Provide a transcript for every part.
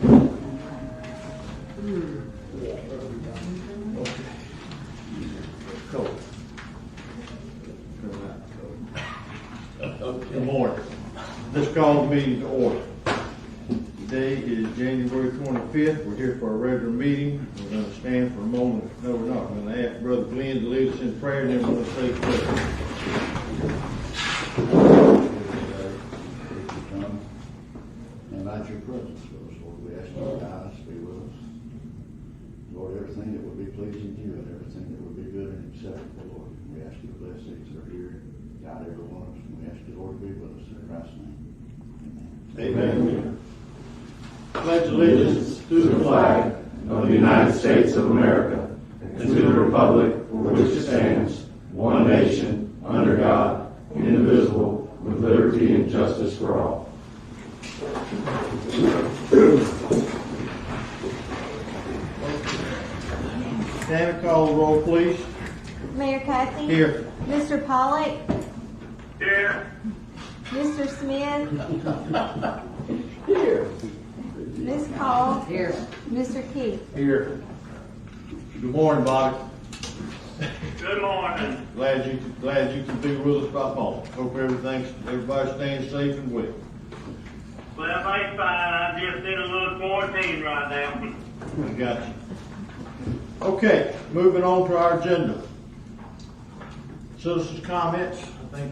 Cold. Good morning. This call meeting to order. Today is January 25th. We're here for a regular meeting. We're going to stand for a moment. No, we're not. We're going to ask Brother Glenn to lead us in prayer, and then we're going to say a prayer. Invite your presence to us, Lord. We ask you to guide us, be with us. Lord, everything that would be pleasing to you and everything that would be good and acceptable, Lord. We ask you to bless these that are here, guide every one of us, and we ask you, Lord, to be with us in Christ's name. Amen. Amen. Pledge allegiance to the flag of the United States of America and to the republic for which it stands, one nation, under God, indivisible, with liberty and justice for all. Tammy, call the roll, please. Mayor Cathy? Here. Mr. Pollock? Here. Mr. Smith? Here. Ms. Call? Here. Mr. Keith? Here. Good morning, Bobby. Good morning. Glad you can be with us by phone. Hope everybody's staying safe and well. Well, everybody's fine. I just did a little quarantine right now. I got you. Okay, moving on to our agenda. Citizens' comments. I think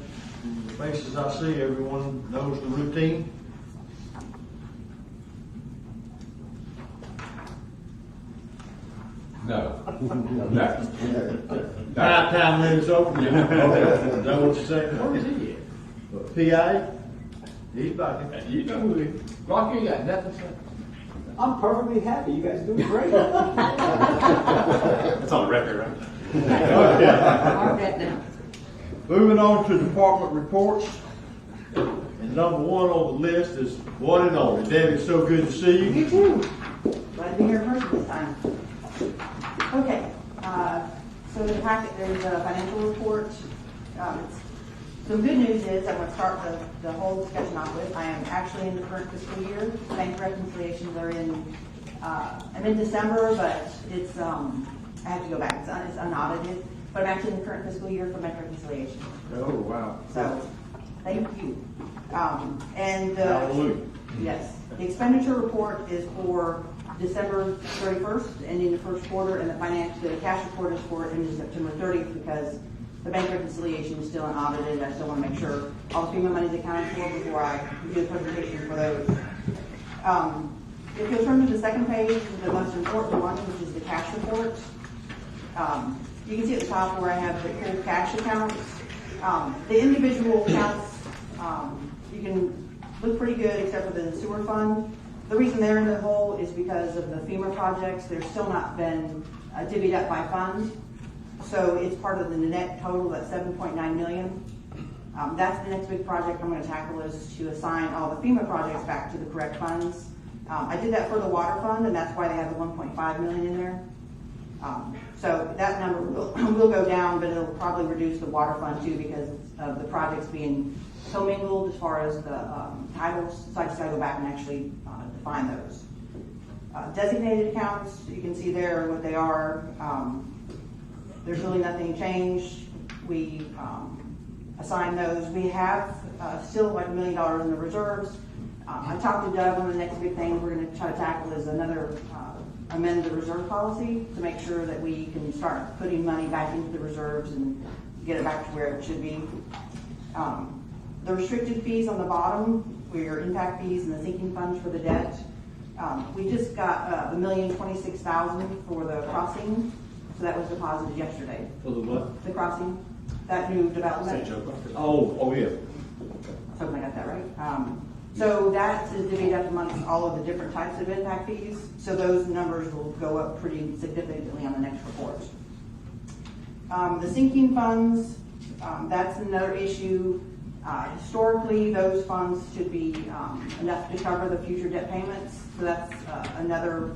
the faces I see, everyone knows the routine. No. Time limits open. Is that what you're saying? Where is he PI? He's back. at? You know who he is. Rocky, you got nothing to say? I'm perfectly happy. You guys are doing great. It's on record, right? Okay. Mark that down. Moving on to department reports. And number one on the list is one and only. Debbie, it's so good to see you. You too. Glad to be here first this time. Okay, so in the packet there's a financial report. Some good news is, I'm going to start the whole discussion off with, I am actually in the current fiscal year. Bank reconciliations are in, I'm in December, but it's, I have to go back, it's unaudited, but I'm actually in the current fiscal year for bank reconciliation. Oh, wow. So, thank you. Hallelujah. Yes, the expenditure report is for December 31st, ending the first quarter, and the cash report is for ending September 30th because the bank reconciliation is still unaudited. I still want to make sure all the FEMA money is accounted for before I do the presentation for those. If you'll turn to the second page, the most important one, which is the cash report. You can see at the top where I have the full cash accounts. The individual accounts, you can look pretty good except for the sewer fund. The reason they're in the hole is because of the FEMA projects. They're still not been divvied up by fund. So it's part of the net total, that's $7.9 million. That's the next big project I'm going to tackle, is to assign all the FEMA projects back to the correct funds. I did that for the water fund, and that's why they have the $1.5 million in there. So that number will go down, but it'll probably reduce the water fund too because of the projects being commingled as far as the titles. So I just got to go back and actually define those. Designated accounts, you can see there what they are. There's really nothing changed. We assign those. We have still like $1 million in the reserves. I talked to Doug. One of the next big things we're going to try to tackle is another amend the reserve policy to make sure that we can start putting money back into the reserves and get it back to where it should be. The restricted fees on the bottom were your impact fees and the sinking funds for the debt. We just got $1,026,000 for the crossing, so that was deposited yesterday. For the what? The crossing, that new development. Oh, yeah. Hoping I got that right. So that is divvied up amongst all of the different types of impact fees. So those numbers will go up pretty significantly on the next report. The sinking funds, that's another issue. Historically, those funds should be enough to cover the future debt payments. So that's another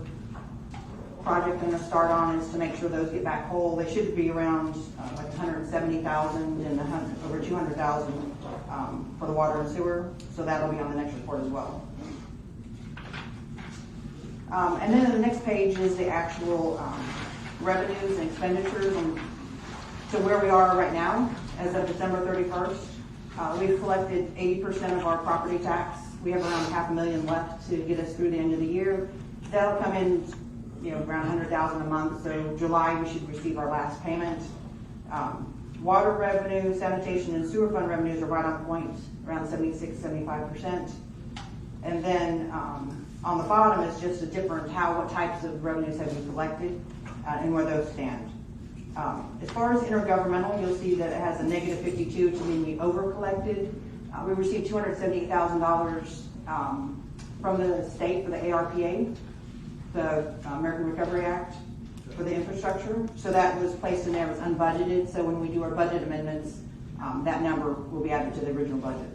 project I'm going to start on, is to make sure those get back whole. They should be around like $170,000 and over $200,000 for the water and sewer. So that'll be on the next report as well. And then the next page is the actual revenues and expenditures and to where we are right now as of December 31st. We've collected 80% of our property tax. We have around $500,000 left to get us through the end of the year. That'll come in, around $100,000 a month. So July we should receive our last payment. Water revenue, sanitation, and sewer fund revenues are right on point, around 76-75%. And then on the bottom is just a different what types of revenues have we collected and where those stand. As far as intergovernmental, you'll see that it has a negative 52 to mean we over collected. We received $278,000 from the state for the ARPA, the American Recovery Act, for the infrastructure. So that was placed in there as unbudgeted. So when we do our budget amendments, that number will be added to the original budget.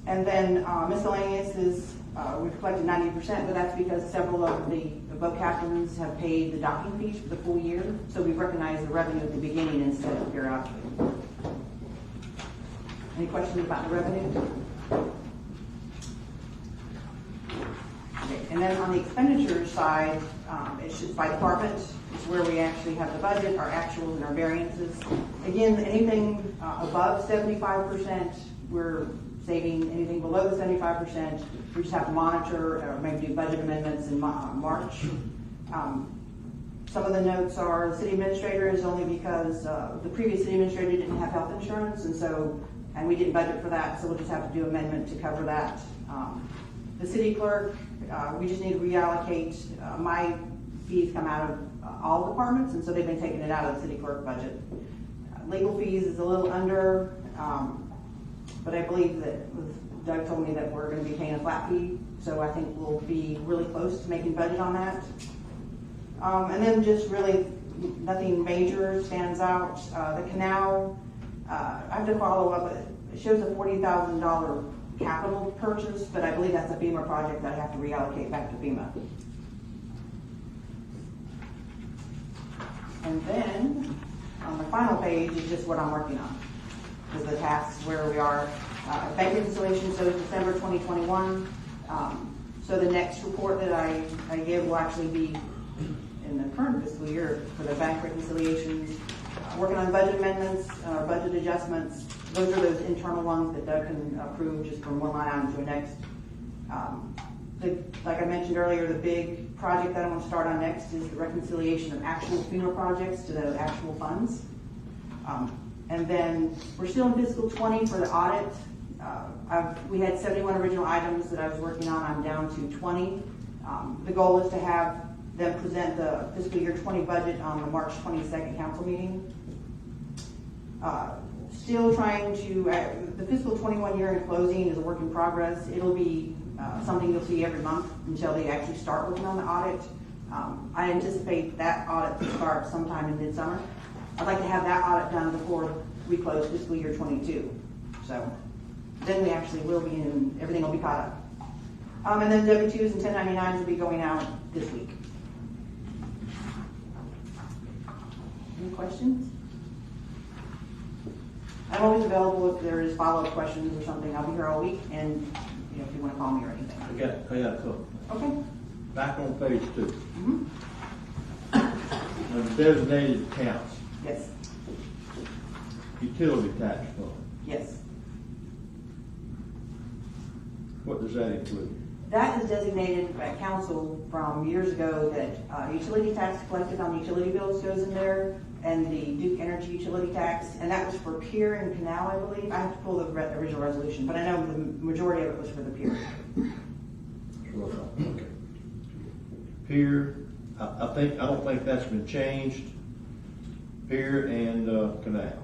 And then miscellaneous is, we've collected 90%, but that's because several of the boat captains have paid the docking fees for the full year. So we've recognized the revenue at the beginning instead of periodically. Any questions about the revenue? Okay, and then on the expenditures side, it's just by department. It's where we actually have the budget, our actuals, and our variances. Again, anything above 75%, we're saving. Anything below the 75%, we just have to monitor or maybe do budget amendments in March. Some of the notes are the city administrator is only because the previous city administrator didn't have health insurance, and we didn't budget for that, so we'll just have to do amendment to cover that. The city clerk, we just need to reallocate. My fees come out of all departments, and so they've been taking it out of the city clerk budget. Legal fees is a little under, but I believe that Doug told me that we're going to be paying a flat fee, so I think we'll be really close to making budget on that. And then just really nothing major stands out. The canal, I have to follow up. It shows a $40,000 capital purchase, but I believe that's a FEMA project that I have to reallocate back to FEMA. And then on the final page is just what I'm working on. Is the tasks where we are. Bank reconciliation shows December 2021. So the next report that I give will actually be in the current fiscal year for the bank reconciliations. Working on budget amendments, budget adjustments. Those are those internal ones that Doug can approve just from one line item to the next. Like I mentioned earlier, the big project that I'm going to start on next is the reconciliation of actual FEMA projects to the actual funds. And then we're still in fiscal 20 for the audit. We had 71 original items that I was working on. I'm down to 20. The goal is to have them present the fiscal year 20 budget on the March 22nd council meeting. Still trying to, the fiscal 21 year in closing is a work in progress. It'll be something you'll see every month until they actually start working on the audit. I anticipate that audit to start sometime in midsummer. I'd like to have that audit done before we close fiscal year 22. So then we actually will be in, everything will be caught up. And then W-2s and 1099s will be going out this week. Any questions? I'm always available if there is follow-up questions or something. I'll be here all week, and if you want to call me or anything. I got a couple. Okay. Back on page 2. Mm-hmm. Designated accounts, Yes. utility tax fund. Yes. What does that include? That is designated by council from years ago that utility tax collected on utility bills goes in there, and the Duke Energy utility tax, and that was for pier and canal, I believe. I have to pull the original resolution, but I know the majority of it was for the pier. Okay. Pier, I don't think that's been changed. Pier and canal.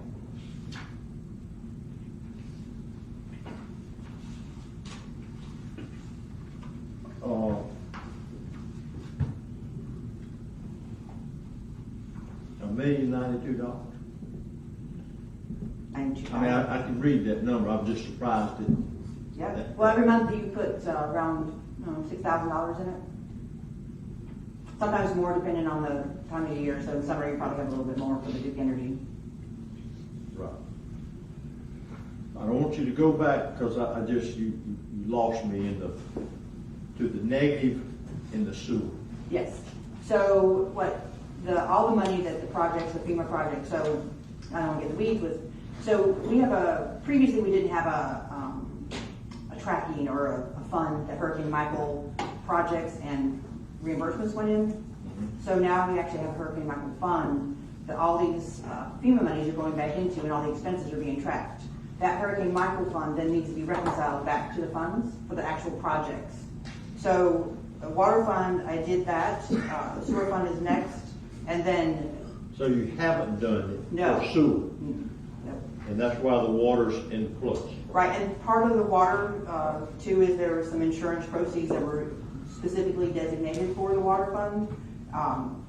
$1,092,000. I mean, I can read that number. I'm just surprised that. Yeah. Well, every month you put around $6,000 in it. Sometimes more, depending on the time of the year. So in summer, you probably have a little bit more for the Duke Energy. Right. I don't want you to go back because you lost me in the to the negative in the sewer. Yes. So all the money that the projects, the FEMA projects, so I don't want to get the weeds with, so we have previously we didn't have a tracking or a fund that Hurricane Michael projects and reimbursements went in. So now we actually have a Hurricane Michael fund that all these FEMA monies are going back into and all the expenses are being tracked. That Hurricane Michael fund then needs to be reconciled back to the funds for the actual projects. So the water fund, I did that. The sewer fund is next. And then, So you haven't done it No. for sewer, no. and that's why the water's in flux. Right, and part of the water, too, is there were some insurance proceeds that were specifically designated for the water fund.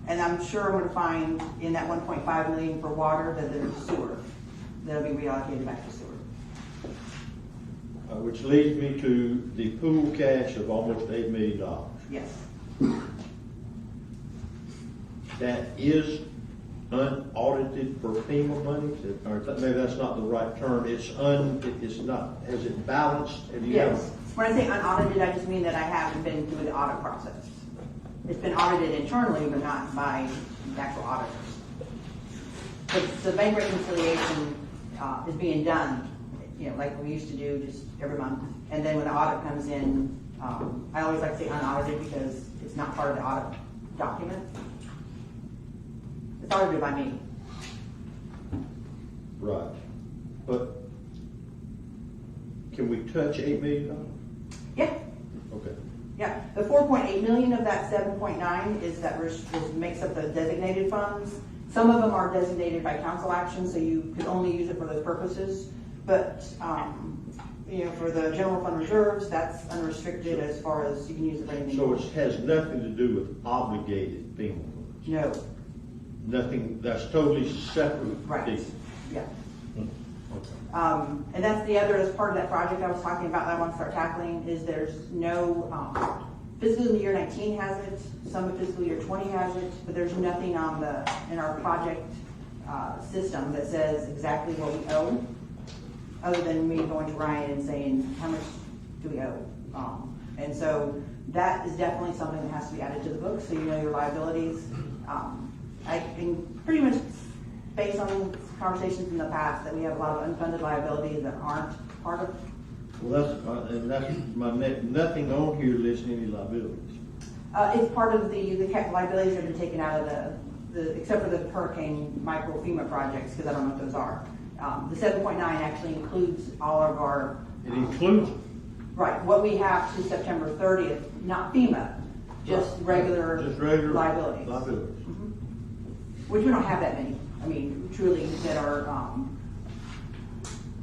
And I'm sure I'm gonna find in that 1.5 million for water that there's sewer, that'll be reallocated back to sewer. Which leads me to the pool cash of almost $8 million. Yes, That is unaudited for FEMA money, or maybe that's not the right term. It's not, has it balanced? Have you yes. When I say unaudited, I just mean that I haven't been through the audit process. It's been audited internally, but not by the actual auditors. But the bank reconciliation is being done, like we used to do just every month. And then when the audit comes in, I always like to say unaudited because it's not part of the audit document. It's audited by me. Right. But can we touch $8 million? Yeah, Okay. yeah. The 4.8 million of that 7.9 is makes up the designated funds. Some of them are designated by council action, so you could only use it for those purposes. But, for the general fund reserves, that's unrestricted as far as you can use it for anything. So it has nothing to do with obligated FEMA funds? No, Nothing, that's totally separate? right, deal. yeah. Okay. And that's the other, as part of that project I was talking about that I want to start tackling, is there's no, fiscal year 19 has it, some of fiscal year 20 has it, but there's nothing in our project system that says exactly what we owe, other than me going to Ryan and saying, how much do we owe? And so that is definitely something that has to be added to the book, so you know your liabilities. I can pretty much, based on conversations in the past, that we have a lot of unfunded liabilities that aren't part of. Well, that's my nothing on here listing any liabilities. It's part of the liabilities that have been taken out of the except for the Hurricane Michael FEMA projects, because I don't know what those are. The 7.9 actually includes all of our. It includes, Right, what we have to September 30th, not FEMA, just regular liabilities. Liabilities. Which we don't have that many. I mean, truly, that are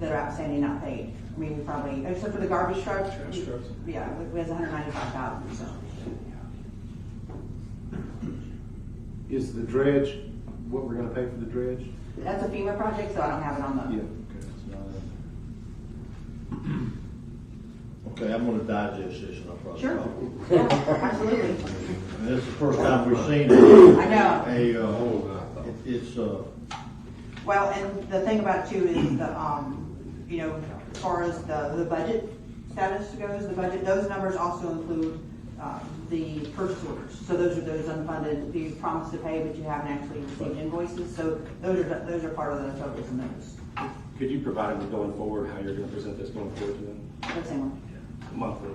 outstanding, not paid. I mean, we probably, except for the garbage truck. Yeah, we have 195,000, so. Is the dredge, what we're gonna pay for the dredge? That's a FEMA project, so I don't have it on the. Okay, I'm gonna digest this and I'll probably. Sure. talk. Yeah, absolutely. And this is the first time we've seen it. I know. It's, Well, and the thing about it too is as far as the budget status goes, those numbers also include the purchase orders. So those are those unfunded, you promised to pay, but you haven't actually received invoices. So those are part of the totals in those. Could you provide them going forward, how you're going to present this going forward to them? The same one. Monthly.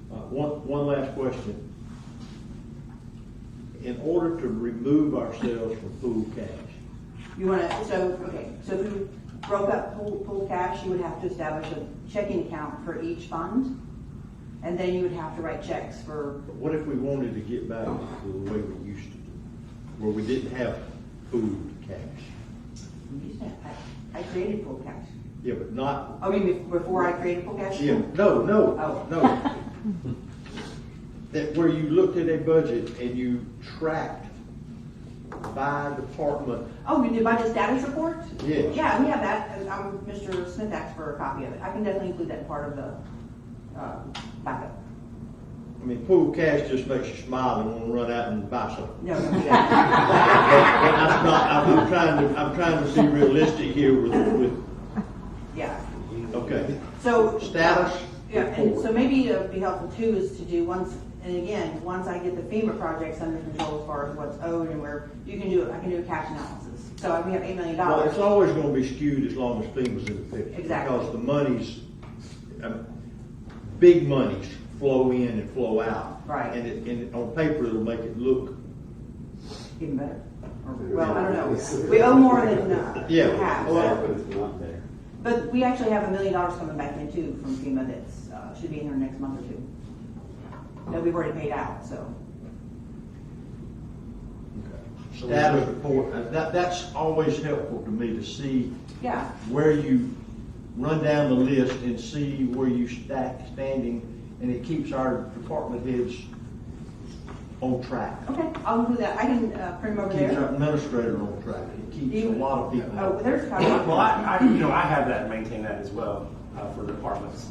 one last question. In order to remove ourselves from pool cash, You want to, so if you broke up pool cash, you would have to establish a checking account for each fund. And then you would have to write checks for. what if we wanted to get back to the way we used to do, where we didn't have pool cash? I created pool cash. Yeah, but not, I mean, before I created pool cash? yeah, Oh. no. That where you looked at a budget and you tracked by department. Oh, you did budget status report? Yes. Yeah, we have that. Mr. Smith asked for a copy of it. I can definitely include that part of the backup. I mean, pool cash just makes you smile and want to run out and buy something. No, don't do that. But that's not, I'm trying to be realistic here with, Yeah. okay. So. Status? Yeah, and so maybe it would be helpful too is to do once, and again, once I get the FEMA projects under control as far as what's owed and where you can do it, I can do a cash analysis. So we have $8 million. Well, it's always gonna be skewed as long as FEMA's in the picture. Exactly. Because the monies, big monies flow in and flow out. Right. And on paper, it'll make it look, Even better. Well, I don't know. We owe more than Yeah. we have. Well, But it's not there. But we actually have $1 million coming back in too from FEMA that's, should be in here next month or two. That we've already paid out, so. status report, that's always helpful to me to see Yeah, where you run down the list and see where you standing, and it keeps our department heads on track. okay, I'll do that. I can print them over Keeps our there. administrator on track. It keeps a lot of people. Oh, there's a copy. Well, I have that and maintain that as well, for departments.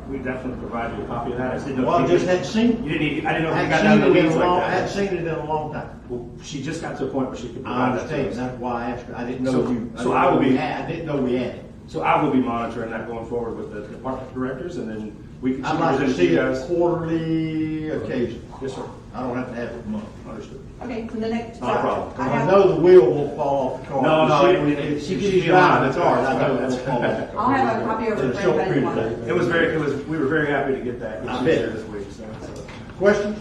We definitely provide you a copy of that. I just didn't know. Well, I if just you- hadn't seen it. You didn't need, I didn't know if you got Hadn't down the seen it in weeds a like long, that. hadn't seen it in a long time. Well, she just got to a point where she could I provide that to understand, us. that's why I asked her. I didn't know So- you. so I will be- I didn't know we had it. So I will be monitoring that going forward with the department directors, and then we can I'd like to present it see you it guys. quarterly occasion. Yes, sir. I don't have to have it monthly. Understood. Okay, so the next. Not a problem. I I have, know the wheel won't fall off the car. No, If she's driving the car, I know it won't fall off the car. I'll have a copy over In to a short Fred period Benjamin. of time. We were very happy to get that. I She bet. was here this week, so. Questions?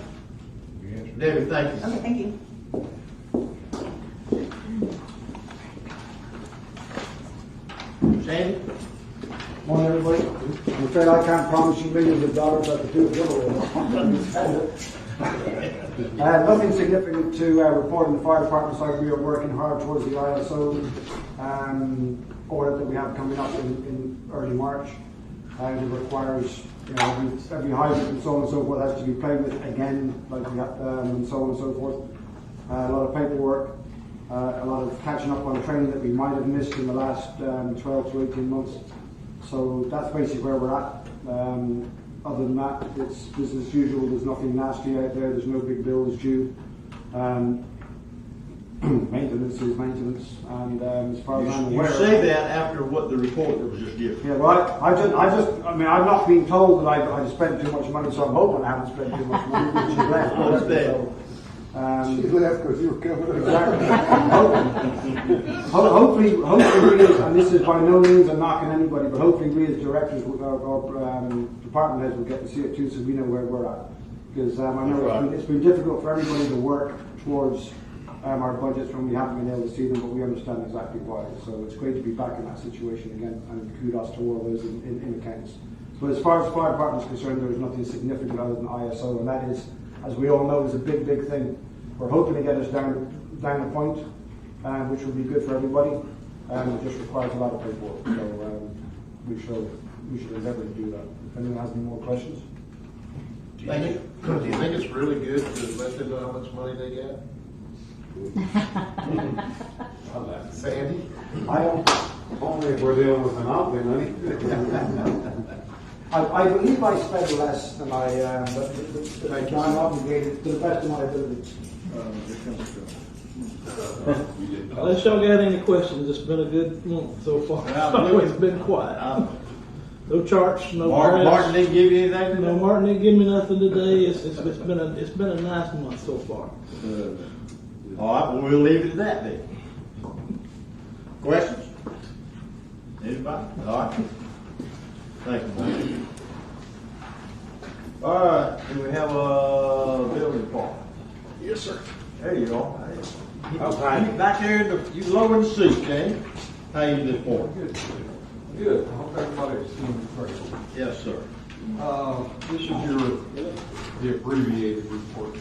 Debbie, thank you. Okay, thank you. Sandy? Morning, everybody. I'm afraid I can't promise you millions of dollars at the two giveaway. Nothing significant to report on the fire department side. We are working hard towards the ISO audit that we have coming up in early March. It requires, every hydrant and so on and so forth has to be played with again, like we have, and so on and so forth. A lot of paperwork, a lot of catching up on training that we might have missed in the last 12 to 18 months. So that's basically where we're at. Other than that, it's business as usual. There's nothing nasty out there. There's no big bills due. Maintenance is maintenance, and as far as I'm You aware, say that after what the report that was just given. yeah. Well, I mean, I'm not being told that I spent too much money, so I'm hoping I haven't spent too much money, which is left. I understand. So, She left because you were coming. Exactly. Hopefully, we as, and this is by no means I'm knocking anybody, but hopefully we as directors or department heads will get to see it too, so we know where we're at. Because I know it's been difficult for everybody to work towards our budgets when we haven't been able to see them, but we understand exactly why. So it's great to be back in that situation again, and kudos to all those in accounts. But as far as the fire department is concerned, there is nothing significant other than ISO, and that is, as we all know, is a big thing. We're hoping to get us down the point, which will be good for everybody. It just requires a lot of paperwork, so we should endeavour to do that. If anyone has any more questions. Thank you. Do you think it's really good to let them know how much money they got? Sandy? I don't. Only if we're dealing with monopoly money. I believe I spent less than I'm obligated to the best of my ability. Unless y'all got any questions, it's been a good month so far. It's been quiet. No charts, no Martin press. didn't give you anything? No, Martin didn't give me nothing today. It's been a nice month so far. All right, well, we'll leave it at that then. Questions? Anybody? All right. Thank you, Mike. All right, do we have a building department? Yes, sir. There you are. You back there, you lower the seat, Danny. How you this morning? Good. I hope everybody's doing great. Yes, sir. This is the abbreviated report.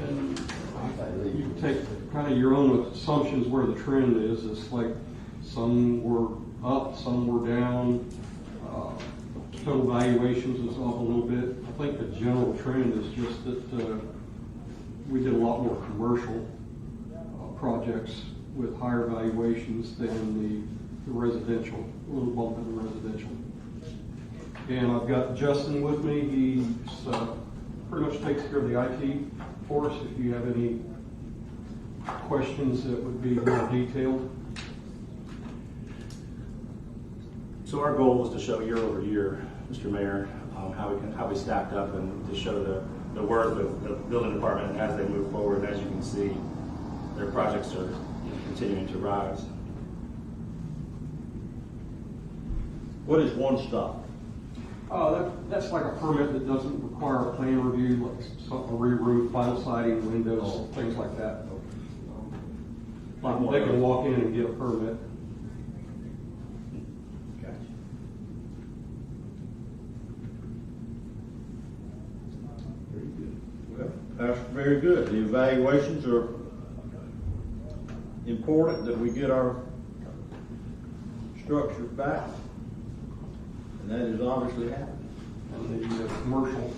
And you can take kind of your own assumptions where the trend is. It's like some were up, some were down. Total valuations is up a little bit. I think the general trend is just that we did a lot more commercial projects with higher valuations than the residential, a little bump in the residential. And I've got Justin with me. He's pretty much takes care of the IT for us. If you have any questions that would be more detailed. So our goal was to show year over year, Mr. Mayor, how we stacked up and to show the work of the building department as they move forward. And as you can see, their projects are continuing to rise. What is One Stop? That's like a permit that doesn't require a plan review, like a re-roof, final siding, windows, things like that. They can walk in and get a permit. Gotcha. Very good. Well, that's very good. The evaluations are important, that we get our structure back. And that is obviously happening. And the commercial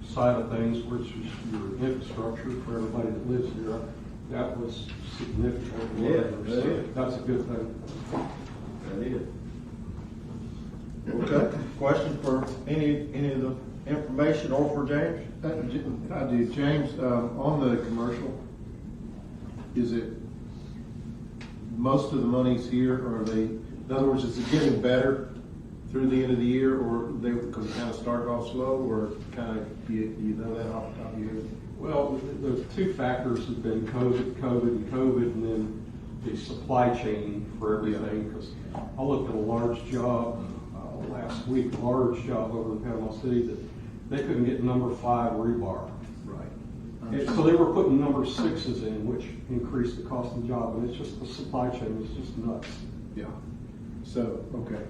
side of things, which is your infrastructure for everybody that lives here, that was significant. Yeah, that is. That's a good thing. That is. Okay. Question for any of the information or for James? I do. James, on the commercial, is it most of the money's here, or are they, in other words, is it getting better through the end of the year, or they because it kind of started off slow, or kind of you know that off the top of your head? Well, the two factors have been COVID, and then the supply chain for everything. Because I looked at a large job last week, over in Panama City, that they couldn't get number 5 rebar. Right. So they were putting number 6s in, which increased the cost of the job, and it's just the supply chain is just nuts. Yeah. So, okay.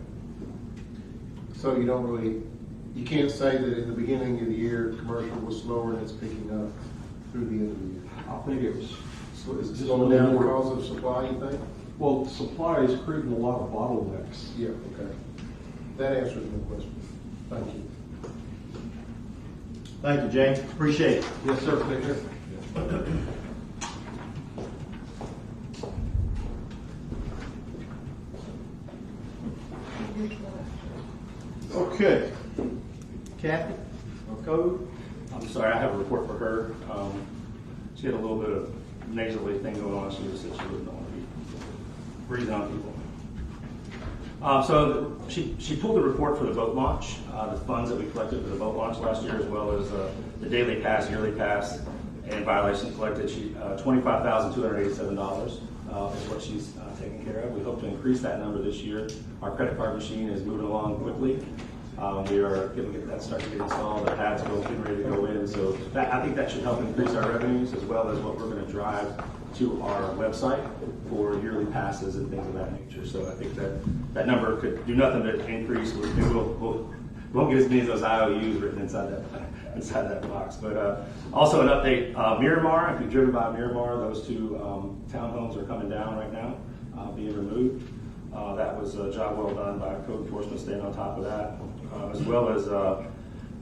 So you can't say that in the beginning of the year, commercial was slower and it's picking up through the end of the year. I think it was. So is it just slowing a little down more- because of supply, you think? Well, supply is creating a lot of bottlenecks. Yeah, okay. That answers my question. Thank you. Thank you, James. Appreciate it. Yes, sir. Take care. Okay. Kathy, or Code? I'm sorry, I have a report for her. She had a little bit of nasally thing going on. She just said she wouldn't want to be breathing on people. So she pulled the report for the boat launch, the funds that we collected for the boat launch last year, as well as the daily pass, yearly pass, and violations collected. $25,287 is what she's taking care of. We hope to increase that number this year. Our credit card machine is moving along quickly. We are going to get that starting to get installed. The pads getting ready to go in. So I think that should help increase our revenues, as well as what we're going to drive to our website for yearly passes and things of that nature. So I think that number could do nothing but increase. We won't get as many of those IOUs written inside that box. But also an update, Miramar. If you've driven by Miramar, those two townhomes are coming down right now, being removed. That was a job well done by code enforcement, staying on top of that, as well as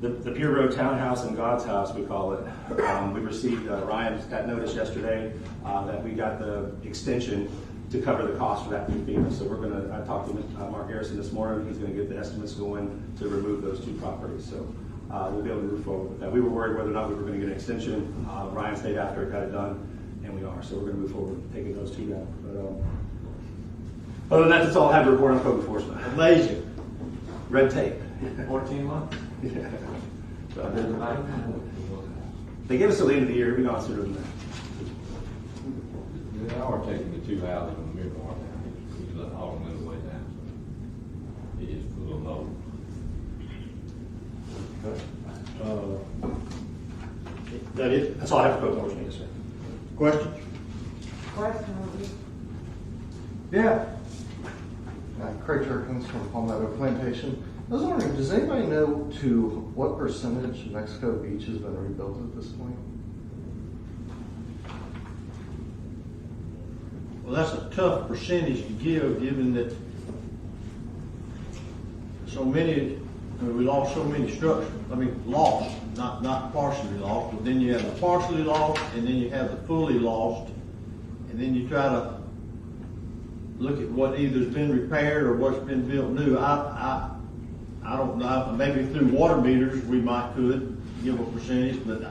the Pier Road Townhouse and God's House, we call it. We received, Ryan got notice yesterday that we got the extension to cover the cost for that new FEMA. So I talked to Mark Harrison this morning. He's going to get the estimates going to remove those two properties. So we'll be able to move forward with that. We were worried whether or not we were going to get an extension. Ryan stayed after it, got it done, and we are. So we're going to move forward with taking those two down. But other than that, that's all I have to report on code enforcement. Amazing. Red tape. 14 months? Yeah. So they gave us till the end of the year. We'll be gone sooner than that. They are taking the 2 houses from Miramar down. He's letting all of them way down. So it is full of load. That it? That's all I have for code enforcement, yes, sir. Questions? Yeah. Craig Jerkins from Palmetto Plantation. I was wondering, does anybody know to what percentage Mexico Beach has been rebuilt at this point? Well, that's a tough percentage to give, given that we lost so many structures. I mean, lost, not partially lost, but then you have the partially lost, and then you have the fully lost, and then you try to look at what either's been repaired or what's been built new. I don't know. Maybe through water meters we could give a percentage, but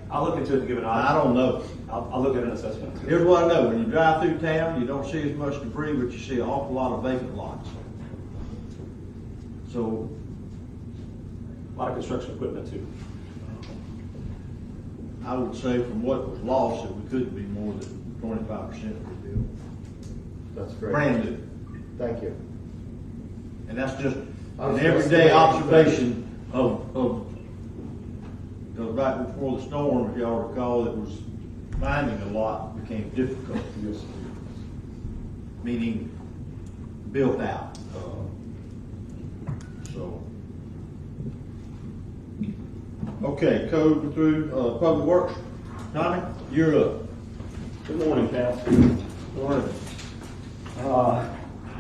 I'll look into it and give an I don't know. I'll look at an assessment. Here's what I know: when you drive through town, you don't see as much debris, but you see an awful lot of vacant lots. So, A lot of construction equipment too. I would say from what was lost, that we couldn't be more than 25% of the deal. That's great. Brand new. Thank you. And that's just I was an just everyday gonna- observation of, because right before the storm, if y'all recall, it was finding a lot became difficult. Yes. Meaning built out. So. Okay, code through, Public Works. Tommy, you're up. Good morning, Council. Morning.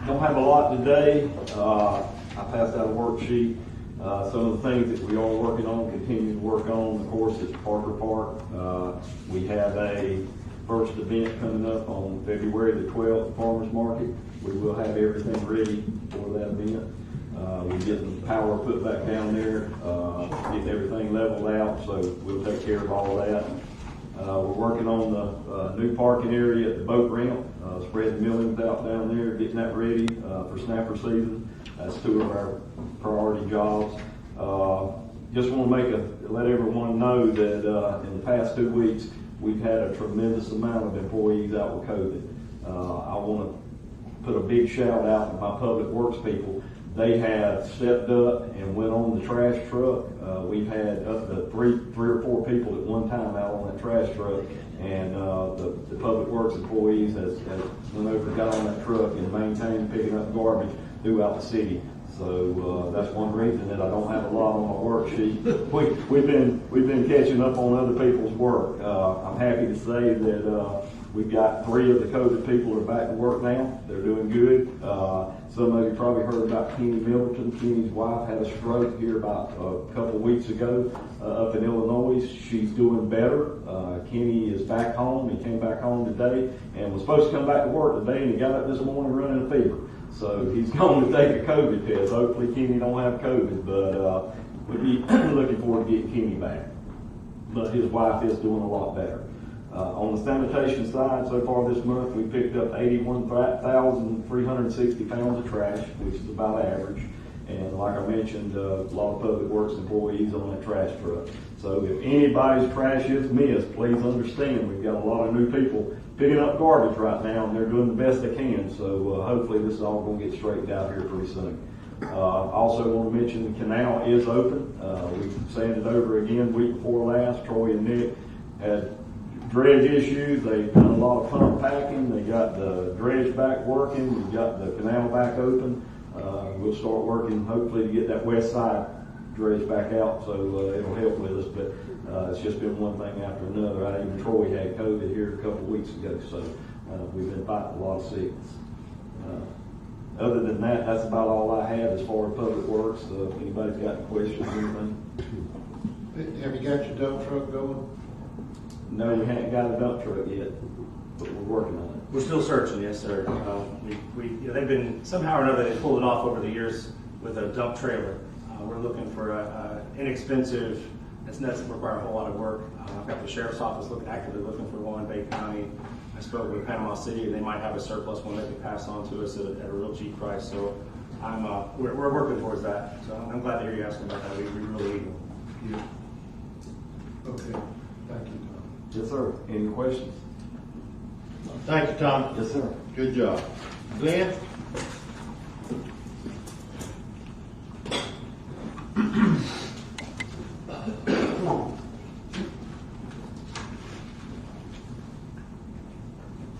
Don't have a lot today. I passed out a worksheet. Some of the things that we are working on, continue to work on, of course, is Parker Park. We have a first event coming up on February the 12th, Farmers Market. We will have everything ready for that event. We're getting power put back down there, getting everything leveled out, so we'll take care of all that. We're working on the new parking area at the boat ramp, spreading millings out down there, getting that ready for snapper season. That's two of our priority jobs. Just want to let everyone know that in the past 2 weeks, we've had a tremendous amount of employees out with COVID. I want to put a big shout out to my public works people. They have stepped up and went on the trash truck. We've had up to three or four people at one time out on that trash truck, and the public works employees has went over, got on that truck and maintained picking up garbage throughout the city. So that's one reason that I don't have a lot on my worksheet. We've been catching up on other people's work. I'm happy to say that we've got 3 of the COVID people are back to work now. They're doing good. Some of you probably heard about Kenny Middleton. Kenny's wife had a stroke here about a couple weeks ago up in Illinois. She's doing better. Kenny is back home. He came back home today and was supposed to come back to work today, and he got up this morning running a fever. So he's going to take a COVID test. Hopefully Kenny don't have COVID, but we'll be looking forward to getting Kenny back. But his wife is doing a lot better. On the sanitation side, so far this month, we picked up 81,360 pounds of trash, which is about average. And like I mentioned, a lot of public works employees on that trash truck. So if anybody's trash is missed, please understand we've got a lot of new people picking up garbage right now, and they're doing the best they can. So hopefully this is all going to get straightened out here pretty soon. I also want to mention the canal is open. We sanded over again week before last. Troy and Nick had dredge issues. They've done a lot of pump packing. They got the dredge back working. We've got the canal back open. We'll start working hopefully to get that west side dredge back out, so it'll help with us. But it's just been one thing after another. Even Troy had COVID here a couple of weeks ago, so we've been fighting a lot of sickness. Other than that, that's about all I have as far as public works. If anybody's got any questions or anything. Have you got your dump truck going? No, we haven't got a dump truck yet, but we're working on it. We're still searching, yes, sir. They've been, somehow or another, they pulled it off over the years with a dump trailer. We're looking for a inexpensive, it doesn't require a whole lot of work. I've got the sheriff's office actively looking for one in Bay County. I spoke with Panama City, and they might have a surplus one they can pass on to us at a real cheap price. So we're working towards that. So I'm glad to hear you asking about that. We really need one. Yeah. Okay, thank you, Tom. Yes, sir. Any questions? Thank you, Tom. Yes, sir. Good job. Glenn?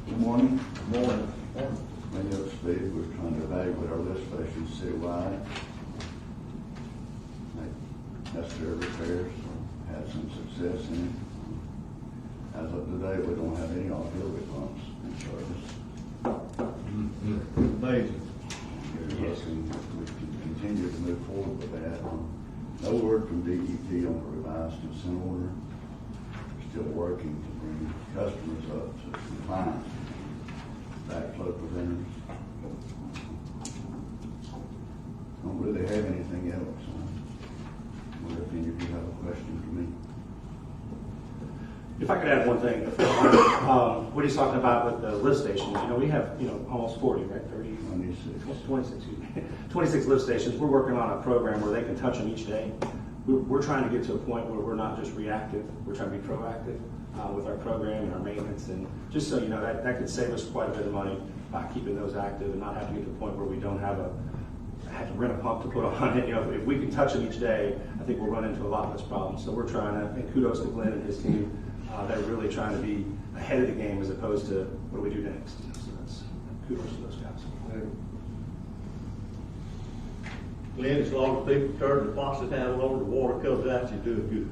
Good morning. Morning. My name is Steve. We're trying to evaluate our lift stations citywide. Make necessary repairs, had some success in it. As of today, we don't have any auxiliary pumps in service. Amazing. We're looking, we can continue to move forward with that. No word from DEP on the revised consent order. We're still working to bring customers up to compliance. Backflow preventers. Don't really have anything else. I wonder if any of you have a question for me. If I could add one thing, what he's talking about with the lift stations, we have, almost 40, right, 30? 26 lift stations. We're working on a program where they can touch them each day. We're trying to get to a point where we're not just reactive, we're trying to be proactive with our program and our maintenance. And just so you know, that could save us quite a bit of money by keeping those active and not having to get to the point where we don't have to rent a pump to put on it. If we can touch them each day, I think we'll run into a lot less problems. So we're trying to, and kudos to Glenn and his team. They're really trying to be ahead of the game as opposed to what do we do next. So that's kudos to those guys. Glenn, as long as people turn the faucet handle over, the water comes out, you're doing good.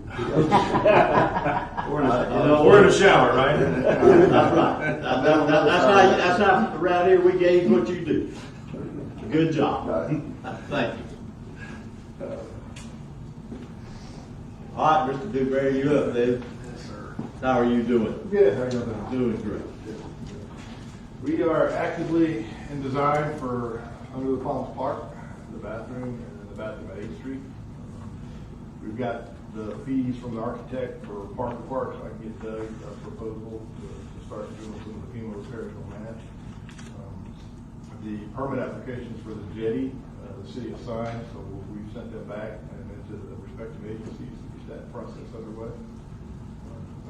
We're in the shower, right? That's right. That's how around here we gauge what you do. Good job. Thank you. All right, Mr. Dewberry, you up, Dave? Yes, sir. How are you doing? Good. How are you doing? Doing great. We are actively in design for Under the Palms Park, the bathroom, and then the bathroom at 8th Street. We've got the fees from the architect for Park to Park, so I can get Doug a proposal to start doing some of the FEMA repairs on that. The permit applications for the jetty, the city assigned, so we've sent that back and into the respective agencies to get that process underway.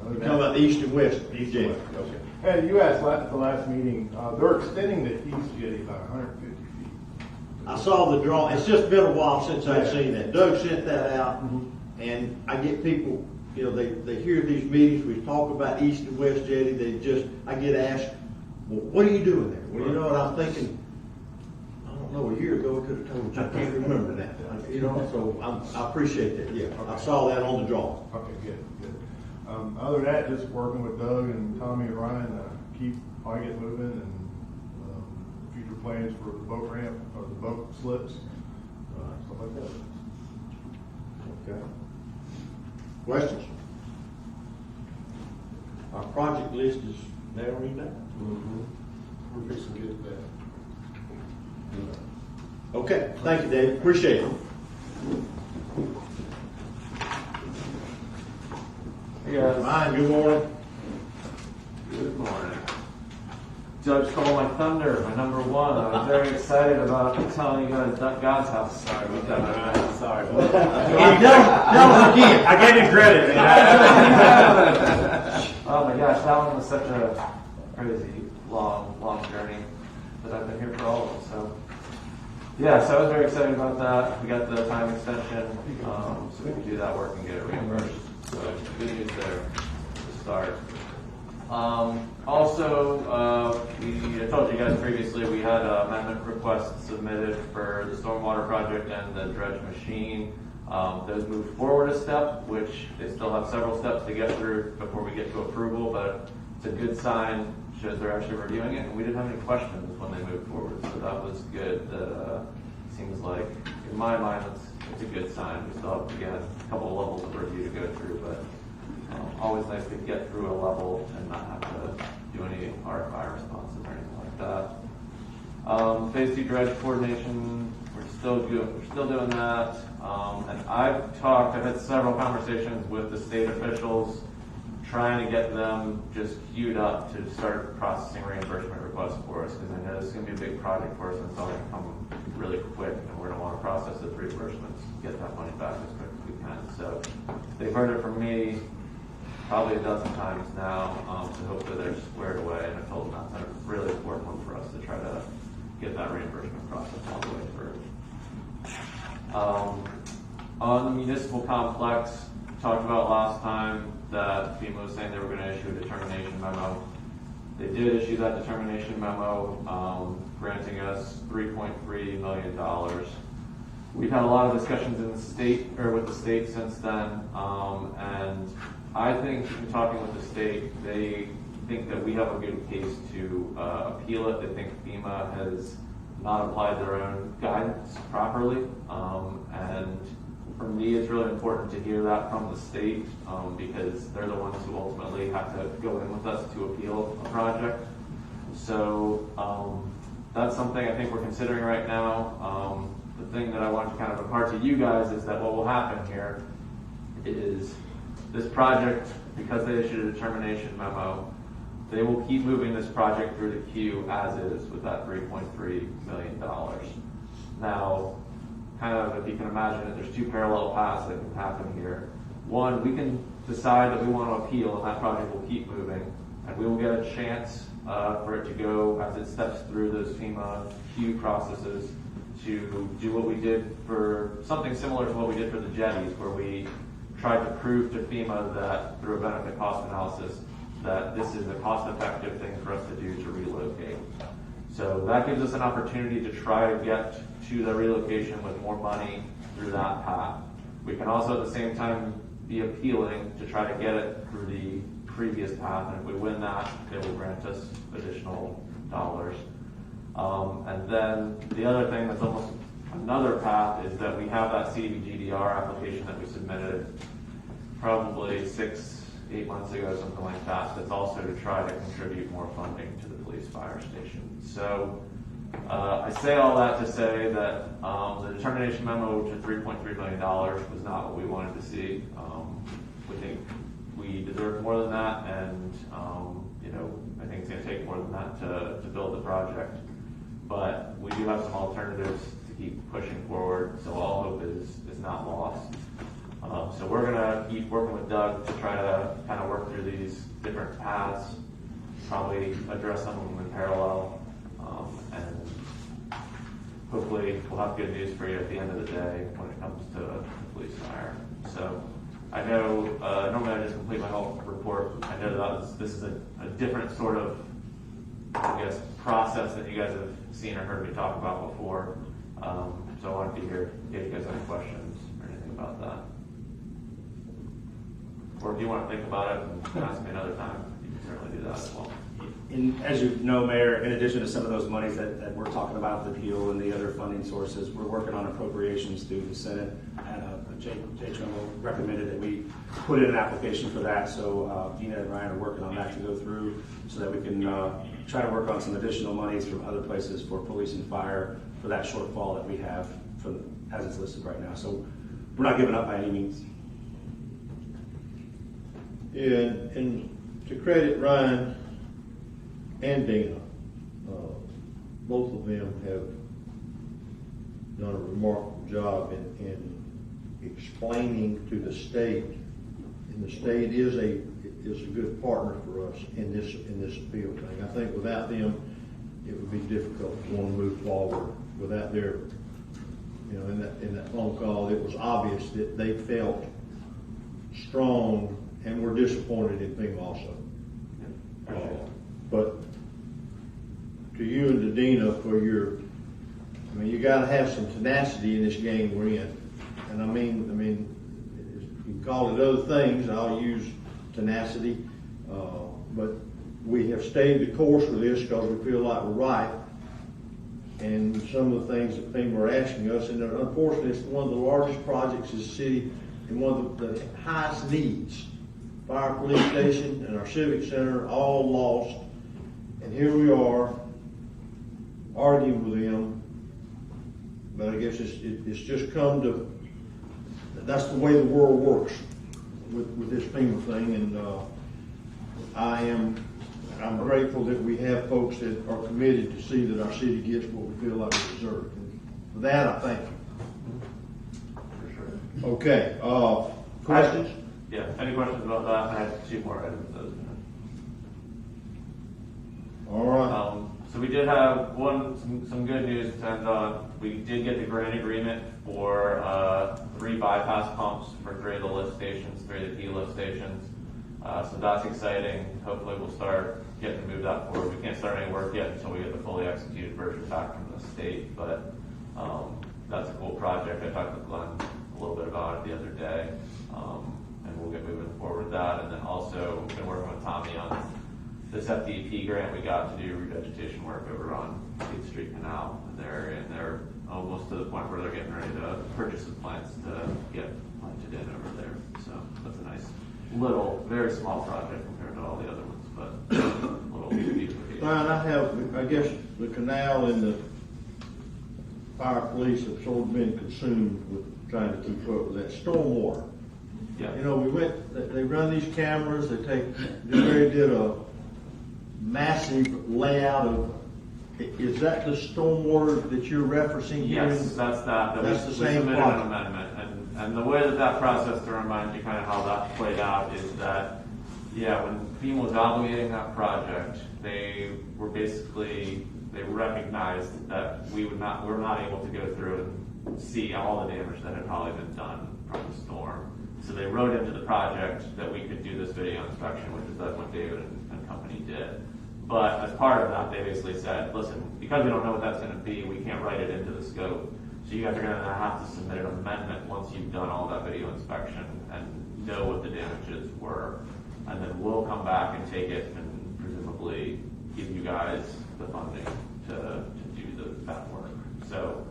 You're talking about the east and west, east jetty. Okay. And you asked at the last meeting, they're extending the east jetty about 150 feet. I saw the drawing. It's just been a while since I've seen that. Doug sent that out, and I get people, they hear these meetings, we talk about east and west jetty, I get asked, well, what are you doing there? Well, what I'm thinking, I don't know, a year ago I could have told you, I can't remember that. So I appreciate that, yeah. I saw that on the drawing. Okay, good. Other than that, just working with Doug and Tommy and Ryan to keep Highgate moving and future plans for the boat ramp or the boat slips, stuff like that. Okay. Questions? Our project list is narrowing down. We're fixing to get that. Okay, thank you, Dave. Appreciate it. Hey guys. Ryan, good morning. Good morning. Judge stole my thunder, my number one. I was very excited about telling you guys God's house. Sorry, we done that. Sorry. No, again. I gave you credit. Oh my gosh, that one was such a crazy, long journey that I've been here for all of them. So, yeah, so I was very excited about that. We got the time extension, so we can do that work and get it reimbursed. So, good news there to start. Also, I told you guys previously we had amendment requests submitted for the stormwater project and the dredge machine. Those moved forward a step, which they still have several steps to get through before we get to approval, but it's a good sign, shows they're actually reviewing it, and we didn't have any questions when they moved forward, so that was good. That seems like, in my mind, it's a good sign. We still have, again, a couple of levels of review to go through, but always nice to get through a level and not have to do any RFI responses or anything like that. Phase 2 dredge coordination, we're still doing that. And I've had several conversations with the state officials trying to get them just queued up to start processing reimbursement requests for us, because I know this is going to be a big project for us and it's all going to come really quick, and we're going to want to process those reimbursements, get that money back as quick as we can. So they've heard it from me probably a dozen times now, so hopefully they're squared away, and I told them that's a really important one for us to try to get that reimbursement process all the way through. On the municipal complex, talked about last time that FEMA was saying they were going to issue a determination memo. They did issue that determination memo, granting us $3.3 million. We've had a lot of discussions in the state, or with the state since then, and I think, in talking with the state, they think that we have a good case to appeal it. They think FEMA has not applied their own guidance properly, and for me, it's really important to hear that from the state, because they're the ones who ultimately have to go in with us to appeal a project. So that's something I think we're considering right now. The thing that I want to kind of impart to you guys is that what will happen here is This project, because they issued a determination memo, they will keep moving this project through the queue as is with that $3.3 million. Now, kind of, if you can imagine it, there's two parallel paths that can happen here. One, we can decide that we want to appeal and that project will keep moving, and we will get a chance for it to go as it steps through those FEMA queue processes to do what we did for something similar to what we did for the jetties, where we tried to prove to FEMA that through a benefit cost analysis that this is a cost-effective thing for us to do to relocate. So that gives us an opportunity to try to get to the relocation with more money through that path. We can also at the same time be appealing to try to get it through the previous path, and if we win that, it will grant us additional dollars. And then the other thing that's almost another path is that we have that CDBG-DR application that we submitted probably 6-8 months ago, something like that, that's also to try to contribute more funding to the police fire station. So I say all that to say that the determination memo to $3.3 million was not what we wanted to see. We think we deserve more than that, and I think it's going to take more than that to build the project. But we do have some alternatives to keep pushing forward, so all hope is not lost. So we're going to keep working with Doug to try to kind of work through these different paths, probably address some of them in parallel, and hopefully we'll have good news for you at the end of the day when it comes to police fire. So I know normally I just complete my whole report. I know that this is a different sort of, I guess, process that you guys have seen or heard me talk about before. So I wanted to be here in case you guys have any questions or anything about that. Or if you want to think about it and ask me another time, you can certainly do that as well. As you know, Mayor, in addition to some of those monies that we're talking about, the appeal and the other funding sources, we're working on appropriations through the Senate. And Jay Trimble recommended that we put in an application for that. So Dina and Ryan are working on that to go through so that we can try to work on some additional monies from other places for police and fire for that shortfall that we have as it's listed right now. So we're not giving up by any means. Yeah, and to credit Ryan and Dina, both of them have done a remarkable job in explaining to the state, and the state is a good partner for us in this appeal thing. I think without them, it would be difficult to want to move forward without their, in that phone call, it was obvious that they felt strong and were disappointed in FEMA also. But to you and to Dina for you got to have some tenacity in this game we're in. And I mean, you can call it other things. I'll use tenacity. But we have stayed the course with this because we feel like we're right. And some of the things that FEMA are asking us, and unfortunately, it's one of the largest projects in the city and one of the highest needs. Fire police station and our civic center all lost. And here we are arguing with them. But I guess it's just come to, that's the way the world works with this FEMA thing. And I'm grateful that we have folks that are committed to see that our city gets what we feel like we deserve. And for that, I thank you. For sure. Okay. Questions? Yeah, any questions about that? I had 2 more items. All right. So we did have some good news to end on. We did get the grant agreement for 3 bypass pumps for 3 of the lift stations, 3 of the key lift stations. So that's exciting. Hopefully we'll start getting to move that forward. We can't start any work yet until we get the fully executed version back from the state, but that's a cool project. I talked with Glenn a little bit about it the other day. And we'll get moving forward with that. And then also been working with Tommy on this FDP grant we got to do revegetation work over on 8th Street Canal in their area. And they're almost to the point where they're getting ready to purchase some plants to get planted in over there. So that's a nice little, very small project compared to all the other ones, but a little beautification. Ryan, I guess the canal and the fire police have sort of been consumed with trying to keep up with that stormwater. Yeah. You know, they run these cameras, they did a massive layout of, is that the stormwater that you're referencing here? Yes, that's that. That's the We same submitted project. an amendment, and the way that process, to remind you kind of how that played out, is that, yeah, when FEMA was obligating that project, they recognized that we're not able to go through and see all the damage that had probably been done from the storm. So they wrote into the project that we could do this video inspection, which is what David and company did. But as part of that, they basically said, listen, because we don't know what that's going to be, we can't write it into the scope. So you guys are going to have to submit an amendment once you've done all that video inspection and know what the damages were. And then we'll come back and take it and presumably give you guys the funding to do that work. So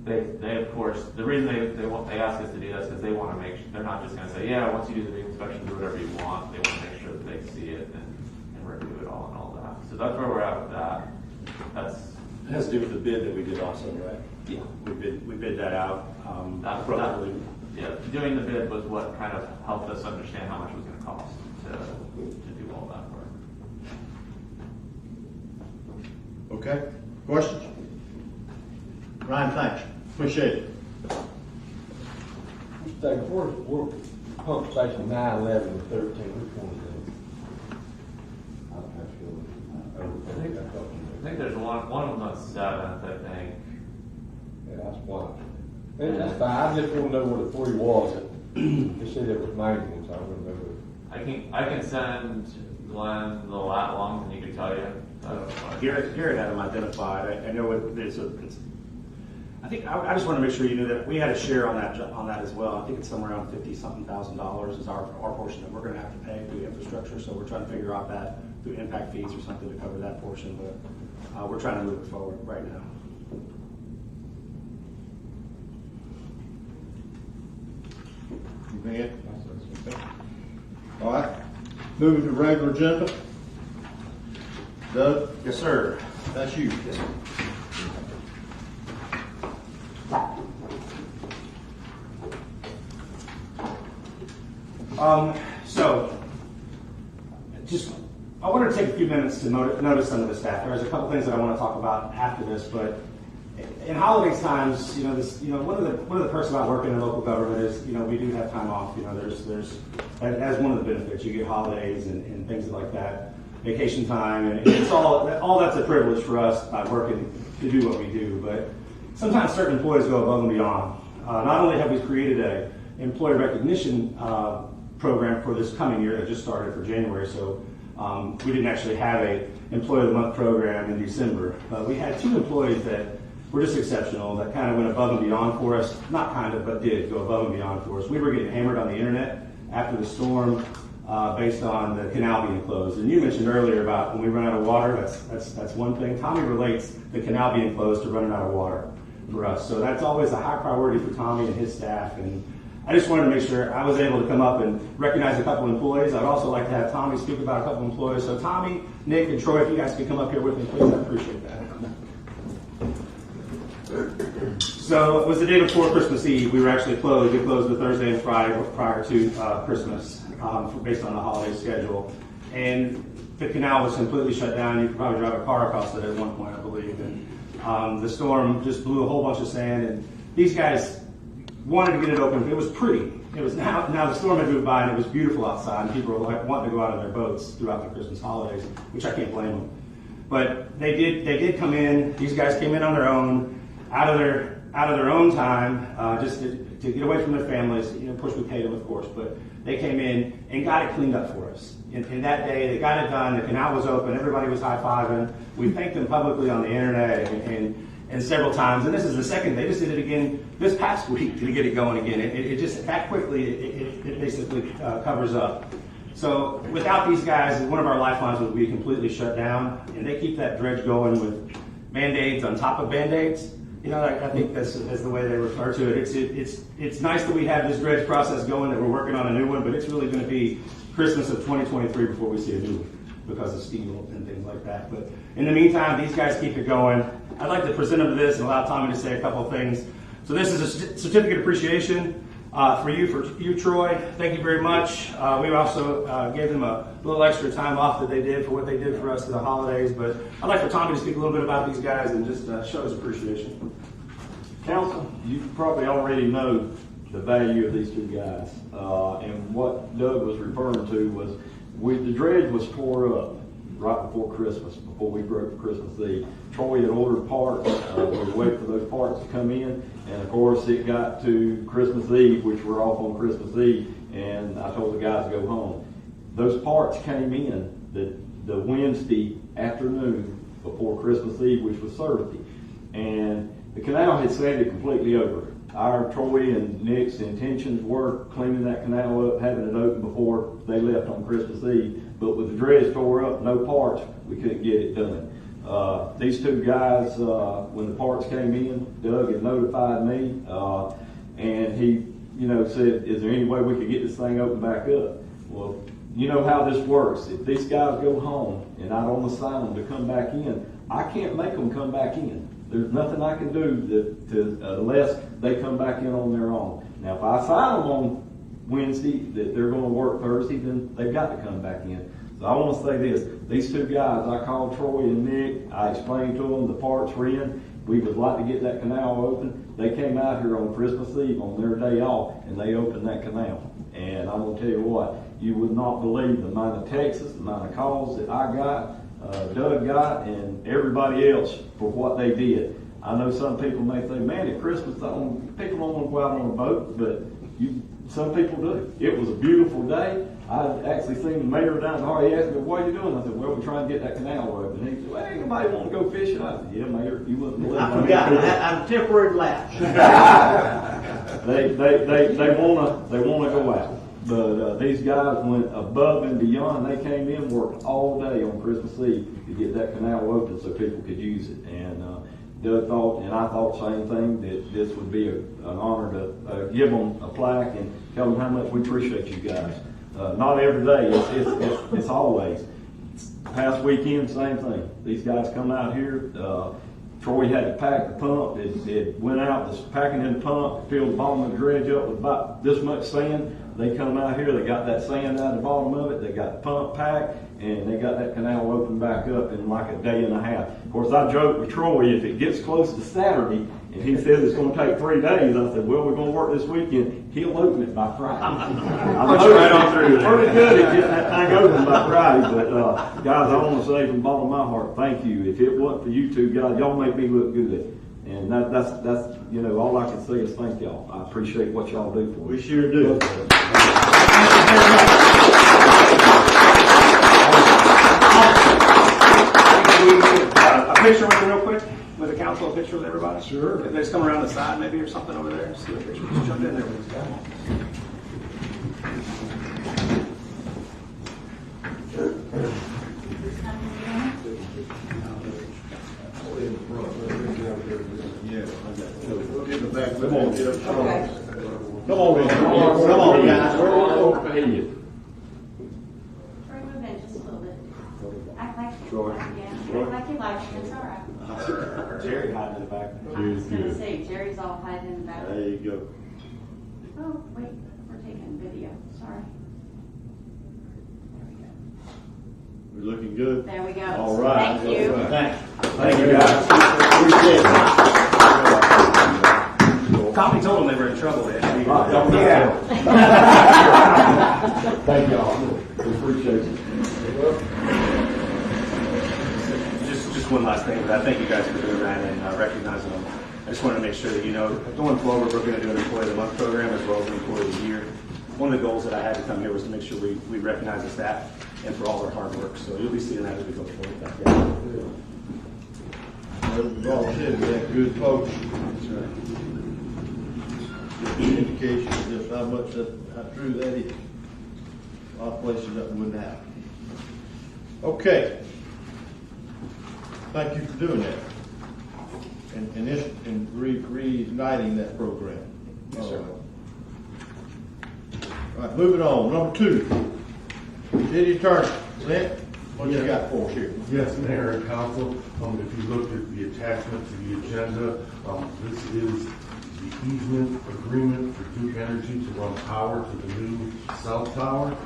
they of course, the reason they ask us to do this is because they want to make sure, they're not just going to say, yeah, once you do the video inspection, do whatever you want. They want to make sure that they see it and review it all and all that. So that's where we're at with that. It has to do with the bid that we did also, right? Yeah. We bid that out. Yeah, doing the bid was what kind of helped us understand how much it was going to cost to do all that work. Okay, questions? Ryan, thanks, appreciate it. Mr. Davis, where's pump station 9, 11, and 13, which one is it? I think there's one of them on 7th, I think. Yeah, that's one. That's fine, I just want to know where the 3 was. They said it was maintenance, I don't remember. I can send Glenn the lat longs and he can tell you. Garrett had them identified. I know it's I think I just want to make sure you knew that we had a share on that as well. I think it's somewhere around $50-something thousand is our portion that we're going to have to pay through infrastructure. So we're trying to figure out that through impact fees or something to cover that portion. But we're trying to move it forward right now. Anything else? All right, moving to regular agenda. Doug? Yes, sir. That's you. Yes, sir. So, I wanted to take a few minutes to notice some of the staff. There's a couple things that I want to talk about after this, but in holidays times, one of the perks about working in local government is, we do have time off. There's as one of the benefits, you get holidays and things like that, vacation time, and it's all that's a privilege for us by working to do what we do. But sometimes certain employees go above and beyond. Not only have we created an employee recognition program for this coming year that just started for January, so we didn't actually have a Employee of the Month program in December. But we had 2 employees that were just exceptional, that kind of went above and beyond for us. Not kind of, but did go above and beyond for us. We were getting hammered on the internet after the storm based on the canal being closed. And you mentioned earlier about when we run out of water, that's one thing. Tommy relates the canal being closed to running out of water for us. So that's always a high priority for Tommy and his staff. And I just wanted to make sure I was able to come up and recognize a couple employees. I'd also like to have Tommy speak about a couple employees. So Tommy, Nick, and Troy, if you guys could come up here with me, please, I appreciate that. So it was the day before Christmas Eve. We were actually closed. We closed the Thursday and Friday prior to Christmas based on the holiday schedule. And the canal was completely shut down. You could probably drive a car across it at one point, I believe. And the storm just blew a whole bunch of sand. And these guys wanted to get it open. It was pretty. It was now the storm had moved by and it was beautiful outside. And people were wanting to go out on their boats throughout the Christmas holidays, which I can't blame them. But they did come in. These guys came in on their own, out of their own time, just to get away from their families. Of course, we paid them, of course, but they came in and got it cleaned up for us. And that day, they got it done. The canal was open. Everybody was high-fiving. We thanked them publicly on the internet and several times. And this is the second. They just did it again this past week to get it going again. It just that quickly. It basically covers up. So without these guys, one of our lifelines would be completely shut down. And they keep that dredge going with Band-Aids on top of Band-Aids. I think that's the way they refer to it. It's nice that we have this dredge process going, that we're working on a new one, but it's really going to be Christmas of 2023 before we see a new one because of steel and things like that. But in the meantime, these guys keep it going. I'd like to present them to this and allow Tommy to say a couple of things. So this is a certificate of appreciation. For you, Troy, thank you very much. We also gave them a little extra time off that they did for what they did for us for the holidays. But I'd like for Tommy to speak a little bit about these guys and just show his appreciation. Council, you probably already know the value of these two guys. And what Doug was referring to was the dredge was tore up right before Christmas, before we broke Christmas Eve. Troy had ordered parts. We were waiting for those parts to come in. And of course, it got to Christmas Eve, which we're off on Christmas Eve, and I told the guys to go home. Those parts came in the Wednesday afternoon before Christmas Eve, which was Thursday. And the canal had sanded completely over. Our Troy and Nick's intentions were cleaning that canal up, having it open before they left on Christmas Eve. But with the dredge tore up, no parts, we couldn't get it done. These two guys, when the parts came in, Doug had notified me, and he, said, "Is there any way we could get this thing open back up?" Well, you know how this works. If these guys go home and I don't assign them to come back in, I can't make them come back in. There's nothing I can do unless they come back in on their own. Now, if I assign them on Wednesday that they're going to work Thursday, then they've got to come back in. So I want to say this. These two guys, I called Troy and Nick. I explained to them the parts were in. We would like to get that canal open. They came out here on Christmas Eve on their day off, and they opened that canal. And I'm going to tell you what, you would not believe the amount of texts, the amount of calls that I got, Doug got, and everybody else for what they did. I know some people may think, man, at Christmas, people don't want to go out on a boat, but some people do. It was a beautiful day. I actually seen the mayor down there. He asked me, "What are you doing?" I said, "Well, we're trying to get that canal open." He said, "Well, ain't nobody want to go fishing." I said, "Yeah, Mayor, you wouldn't believe it." I forgot. I'm temporary lapse. They wanna go out. But these guys went above and beyond. They came in, worked all day on Christmas Eve to get that canal open so people could use it. And Doug thought, and I thought the same thing, that this would be an honor to give them a plaque and tell them how much we appreciate you guys. Not every day, it's always. Past weekend, same thing. These guys come out here. Troy had to pack the pump. It went out, was packing in the pump, filled the bottom of the dredge up with about this much sand. They come out here, they got that sand out of the bottom of it, they got the pump packed, and they got that canal opened back up in like a day and a half. Of course, I joked with Troy, if it gets close to Saturday, and he says it's going to take 3 days, I said, well, we're going to work this weekend. He'll open it by Friday. I'm right on through there. pretty good at getting that thing open by Friday. But guys, I want to say from the bottom of my heart, thank you. If it wasn't for you two guys, y'all make me look good. And that's all I can say is thank y'all. I appreciate what y'all do for me. We sure do. A picture with you real quick, with the council, a picture with everybody? Sure. If they just come around the side maybe or something over there, see a picture, just jump in there with these guys. Yeah, we'll get in the back. Come on, get up. Okay. Come on, come on, guys. Troy, move in just a little bit. Act like you like it, it's all right. Jerry hiding in the back. I was gonna say, Jerry's all hiding in the back. There you go. Oh, wait, we're taking video, sorry. We're looking good. There we go. All right. Thank you. Thanks. Thank you, guys. Appreciate it. Tommy told them they were in trouble. They had to be. Yeah. Thank y'all. We appreciate it. Just one last thing, but I thank you guys for doing that and recognizing them. I just wanted to make sure that you know, going forward, we're going to do an Employee of the Month program as well as an Employee of the Year. One of the goals that I had to come here was to make sure we recognize the staff and for all their hard work. So you'll be seeing that as we go forward. We've all said we have good folks. That's right. Indication of just how much how true that is. A lot of places that wouldn't happen. Okay. Thank you for doing that. And reigniting that program. Yes, sir. All right, moving on. Number 2. City Attorney. Clint, what you got for us here? Yes, Mayor and Council. If you look at the attachment to the agenda, this is the easement agreement for Duke Energy to run power to the new cell tower.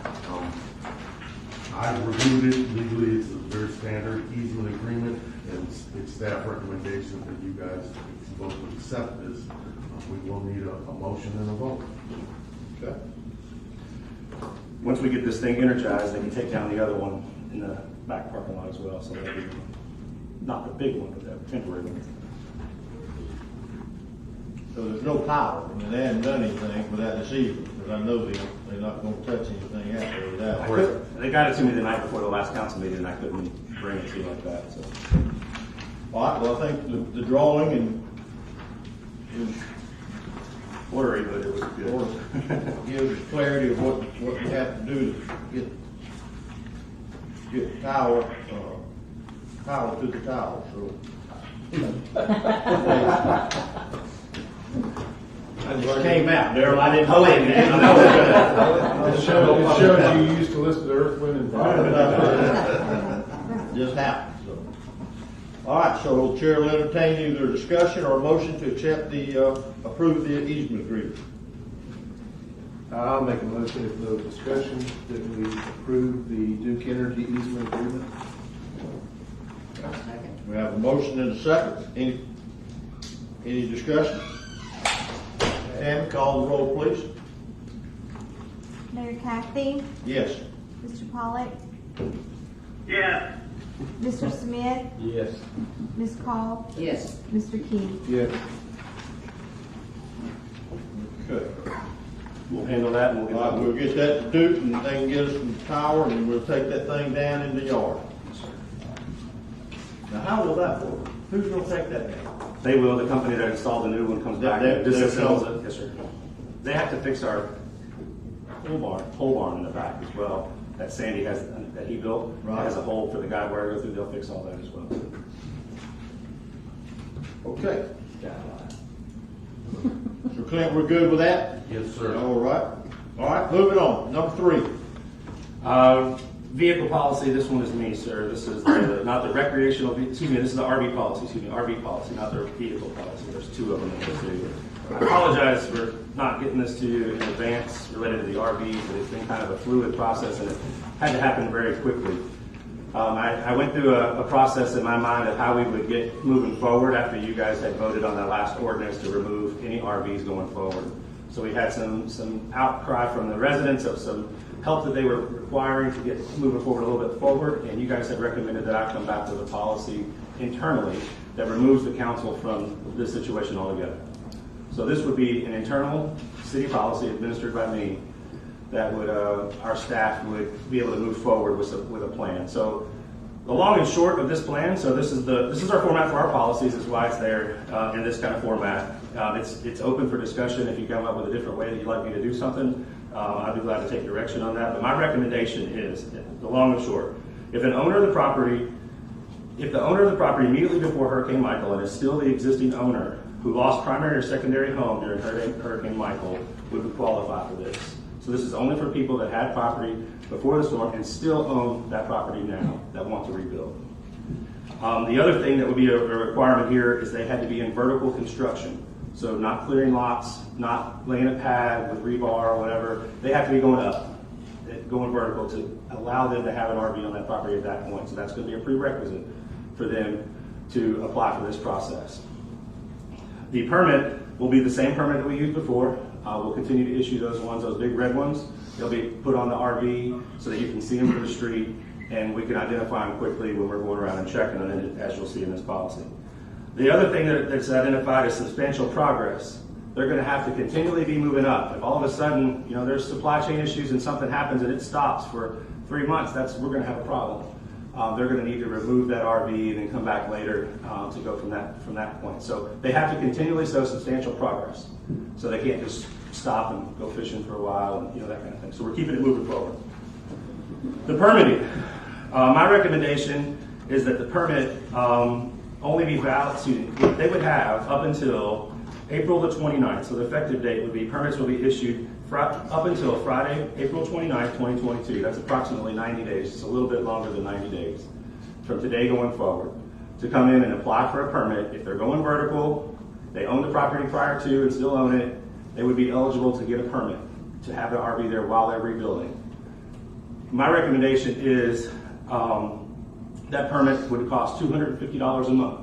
I've reviewed it legally, it's a very standard easement agreement, and it's staff recommendation that you guys, if you vote to accept this, we will need a motion and a vote. Okay. Once we get this thing energized, they can take down the other one in the back parking lot as well, so that'll be not the big one, but the temporary one. So there's no power, I mean, they haven't done anything without this evening, because I know they're not gonna touch anything after without. They got it to me the night before the last council meeting, and I couldn't bring it to you like that, so. All right, well, I think the drawing and Ordery, but it was good. gives clarity of what you have to do to get power to the tower, so. I just came out, Daryl, I didn't believe it. It showed you used to listen to Earth, Wind, and Fire. Just happened, so. All right, so the chair will entertain either a discussion or a motion to accept approve the easement agreement. I'll make a motion if no discussion that we approve the Duke Energy easement agreement. We have a motion and a second. Any discussion? Tammy, call the roll, please. Mayor Kathy, Yes. Mr. Pollock, Yes. Mr. Smith, Yes. Ms. Call, Yes. Mr. Key. Yes. Okay. We'll handle that and we'll get All right, that. we'll get that to Duke and they can get us some power and we'll take that thing down in the yard. Now, how will that work? Who's gonna take that down? They will, the company that installed the new one comes back They- and they- disassembles it. Yes, sir. They have to fix our pole barn in the back as well, that Sandy has, that he built. It Right. has a hole for the guide wire to go through, they'll fix all that as well. Okay. So Clint, we're good with that? Yes, sir. All right. All right, moving on. Number 3. Vehicle policy, this one is me, sir. This is not the recreational, this is the RV policy, RV policy, not the vehicle policy. There's 2 of them in this video. I apologize for not getting this to you in advance related to the RV, but it's been kind of a fluid process and it had to happen very quickly. I went through a process in my mind of how we would get moving forward after you guys had voted on that last ordinance to remove any RVs going forward. So we had some outcry from the residents of some help that they were requiring to get moving forward a little bit forward, and you guys had recommended that I come back with a policy internally that removes the council from this situation altogether. So this would be an internal city policy administered by me that would, our staff would be able to move forward with a plan. So the long and short of this plan, so this is our format for our policies, is why it's there in this kind of format. It's open for discussion. If you come up with a different way that you'd like me to do something, I'd be glad to take direction on that. But my recommendation is, the long and short, if the owner of the property immediately before Hurricane Michael and is still the existing owner who lost primary or secondary home during Hurricane Michael would qualify for this. So this is only for people that had property before the storm and still own that property now that want to rebuild. The other thing that would be a requirement here is they had to be in vertical construction. So not clearing lots, not laying a pad with rebar or whatever. They have to be going up, going vertical to allow them to have an RV on that property at that point. So that's going to be a prerequisite for them to apply for this process. The permit will be the same permit that we used before. We'll continue to issue those ones, those big red ones. They'll be put on the RV so that you can see them from the street and we can identify them quickly when we're going around and checking them, as you'll see in this policy. The other thing that's identified is substantial progress. They're going to have to continually be moving up. If all of a sudden, there's supply chain issues and something happens and it stops for 3 months, we're going to have a problem. They're going to need to remove that RV and then come back later to go from that point. So they have to continually show substantial progress. So they can't just stop and go fishing for a while and that kind of thing. So we're keeping it moving forward. The permitting. My recommendation is that the permit only be valid, they would have up until April the 29th. So the effective date would be, permits will be issued up until Friday, April 29th, 2022. That's approximately 90 days. It's a little bit longer than 90 days from today going forward to come in and apply for a permit if they're going vertical they own the property prior to and still own it, they would be eligible to get a permit to have the RV there while they're rebuilding. My recommendation is that permit would cost $250 a month.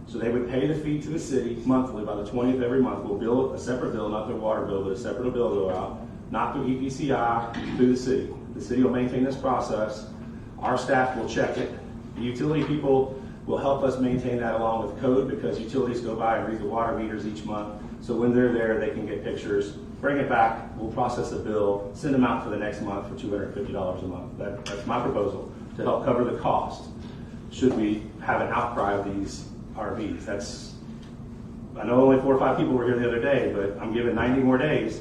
So they would pay the fee to the city monthly by the 20th of every month. We'll bill a separate bill, not their water bill, but a separate bill go out, not through EPCI, through the city. The city will maintain this process. Our staff will check it. The utility people will help us maintain that along with code, because utilities go by and read the water meters each month. So when they're there, they can get pictures, bring it back, we'll process a bill, send them out for the next month for $250 a month. That's my proposal to help cover the cost should we have an outcry of these RVs. I know only 4 or 5 people were here the other day, but I'm given 90 more days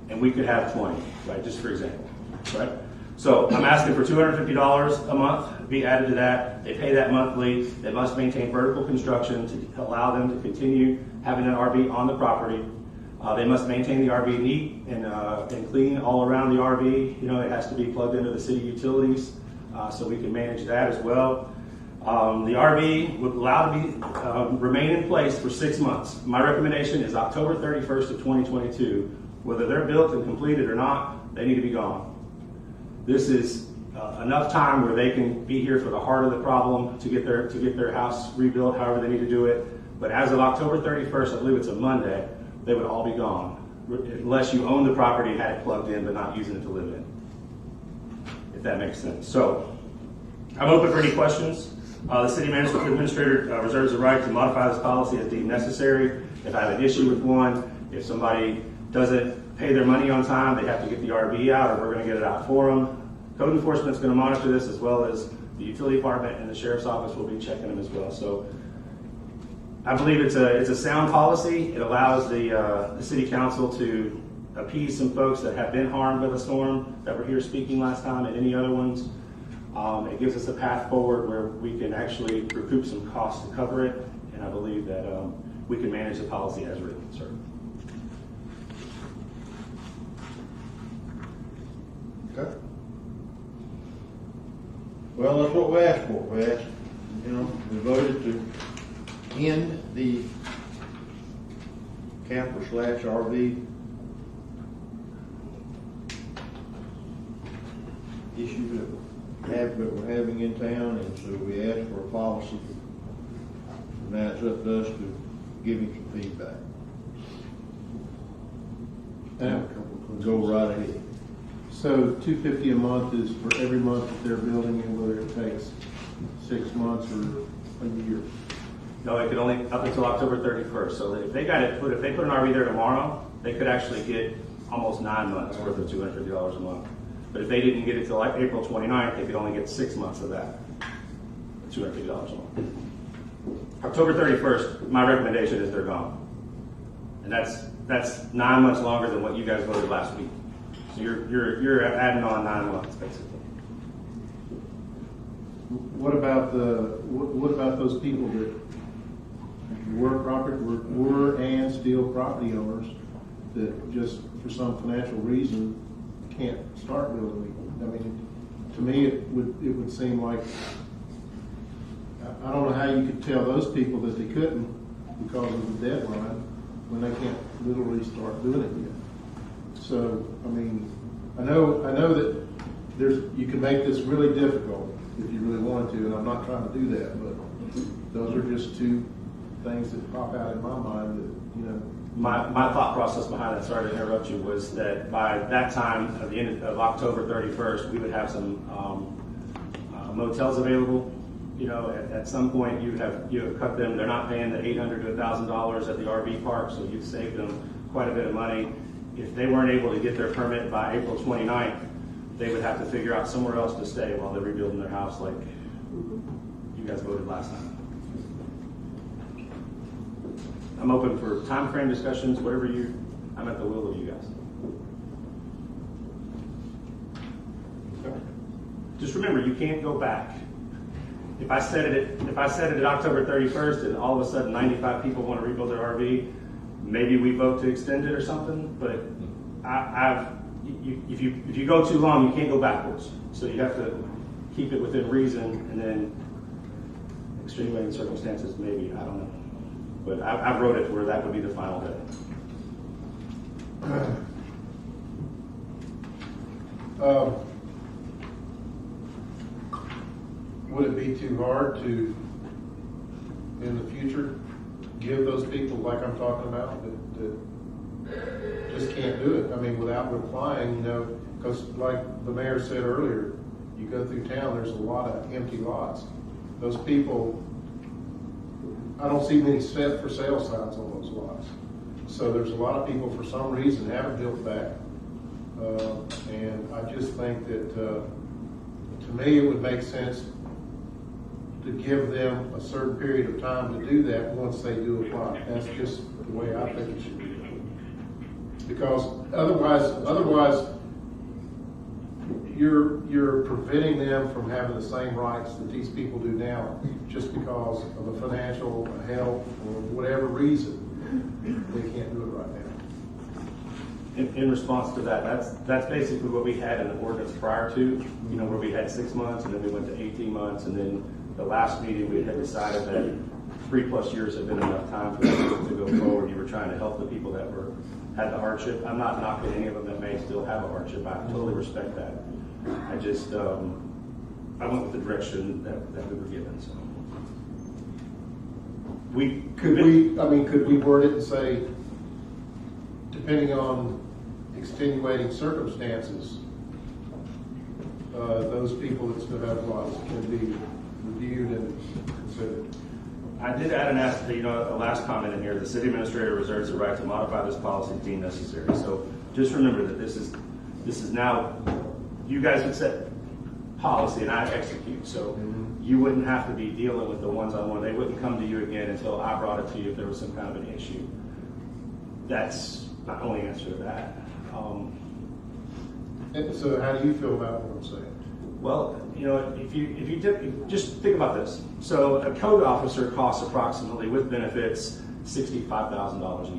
and we could have 20, right? Just for example, right? So I'm asking for $250 a month be added to that. They pay that monthly. They must maintain vertical construction to allow them to continue having an RV on the property. They must maintain the RV neat and clean all around the RV. You know, it has to be plugged into the city utilities, so we can manage that as well. The RV would allow to be remain in place for 6 months. My recommendation is October 31st of 2022. Whether they're built and completed or not, they need to be gone. This is enough time where they can be here for the heart of the problem to get their house rebuilt, however they need to do it. But as of October 31st, I believe it's a Monday, they would all be gone, unless you own the property and had it plugged in but not using it to live in, if that makes sense. So I'm open for any questions. The city management administrator reserves the right to modify this policy as deemed necessary. If I have an issue with one, if somebody doesn't pay their money on time, they have to get the RV out, or we're going to get it out for them. Code enforcement is going to monitor this, as well as the utility department and the sheriff's office will be checking them as well. So I believe it's a sound policy. It allows the city council to appease some folks that have been harmed by the storm that were here speaking last time, and any other ones. It gives us a path forward where we can actually recoup some costs to cover it, and I believe that we can manage the policy as written, sir. Okay. Well, that's what we asked for. We asked, we voted to end the camper/RV issue that we're having in town, and so we asked for a policy. Now it's up to us to give him some feedback. Go right ahead. So $250 a month is for every month that they're building, and whether it takes 6 months or a year? No, it could only up until October 31st. So if they put an RV there tomorrow, they could actually get almost 9 months worth of $250 a month. But if they didn't get it till like April 29th, they could only get 6 months of that, $250 a month. October 31st, my recommendation is they're gone. And that's 9 months longer than what you guys voted last week. So you're adding on 9 months, basically. What about those people that were and still property owners that just for some financial reason can't start building? I mean, to me, it would seem like, I don't know how you could tell those people that they couldn't because of the deadline when they can't literally start doing it yet. So, I mean, I know that you can make this really difficult if you really wanted to, and I'm not trying to do that, but those are just two things that pop out in my mind that, My thought process behind that, sorry to interrupt you, was that by that time, at the end of October 31st, we would have some motels available. At some point you have cut them. They're not paying the $800 to $1,000 at the RV park, so you've saved them quite a bit of money. If they weren't able to get their permit by April 29th, they would have to figure out somewhere else to stay while they're rebuilding their house, like you guys voted last time. I'm open for time frame discussions, whatever I'm at the will of you guys. Just remember, you can't go back. If I set it at October 31st and all of a sudden 95 people want to rebuild their RV, maybe we vote to extend it or something. But if you go too long, you can't go backwards. So you have to keep it within reason, and then extenuating circumstances, maybe, I don't know. But I wrote it where that would be the final day. Would it be too hard to, in the future, give those people, like I'm talking about, that just can't do it? I mean, without replying, because like the mayor said earlier, you go through town, there's a lot of empty lots. Those people, I don't see many set for sale signs on those lots. So there's a lot of people, for some reason, haven't built back. And I just think that, to me, it would make sense to give them a certain period of time to do that once they do apply. That's just the way I think it should be done. Because otherwise, you're preventing them from having the same rights that these people do now, just because of a financial, health, or whatever reason, they can't do it right now. In response to that, that's basically what we had in the ordinance prior to, where we had 6 months and then we went to 18 months, and then the last meeting we had decided that 3+ years had been enough time for them to go forward. You were trying to help the people that had the hardship. I'm not knocking any of them that may still have a hardship. I totally respect that. I just I went with the direction that we were given. So could we word it and say, depending on extenuating circumstances, those people that still have lots can be reviewed and considered? I did add a last comment in here. The city administrator reserves the right to modify this policy deemed necessary. So just remember that this is now, you guys would set policy and I execute. So you wouldn't have to be dealing with the one-on-one. They wouldn't come to you again until I brought it to you if there was some kind of an issue. That's my only answer to that. So how do you feel about what I'm saying? Well, if you just think about this. So a code officer costs approximately, with benefits, $65,000 a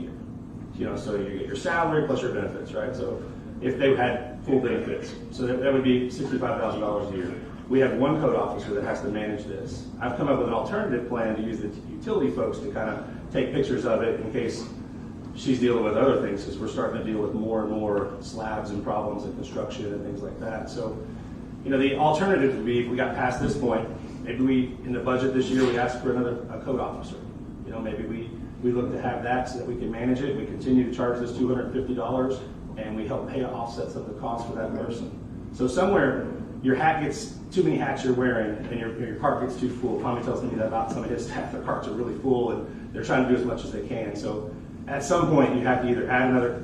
year. So you get your salary plus your benefits, right? So if they had full benefits, so that would be $65,000 a year. We have one code officer that has to manage this. I've come up with an alternative plan to use the utility folks to kind of take pictures of it in case she's dealing with other things, because we're starting to deal with more and more slabs and problems in construction and things like that. So, the alternative would be, if we got past this point, maybe in the budget this year, we ask for a code officer. Maybe we look to have that so that we can manage it. We continue to charge this $250, and we help pay to offset some of the costs for that person. So somewhere, your hat gets too many hats you're wearing, and your cart gets too full. Tommy tells me that about some of his staff. Their carts are really full, and they're trying to do as much as they can. So at some point, you have to either add another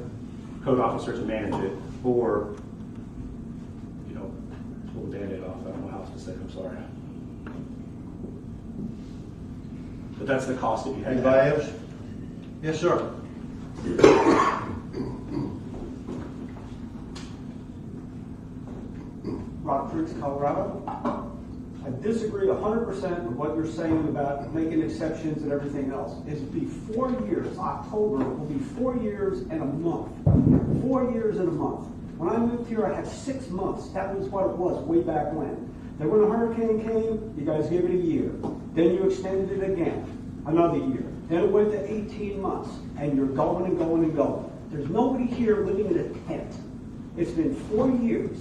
code officer to manage it, or pull the Band-Aid off. I don't know how else to say it. I'm sorry. But that's the cost if you have. Anybody else? Yes, sir. Rock Creek, Colorado. I disagree 100% with what you're saying about making exceptions and everything else. It's be 4 years. October will be 4 years and a month. 4 years and a month. When I moved here, I had 6 months. That was what it was way back when. Then when the hurricane came, you guys gave it a year. Then you extended it again, another year. Then it went to 18 months, and you're going and going and going. There's nobody here living in a tent. It's been 4 years.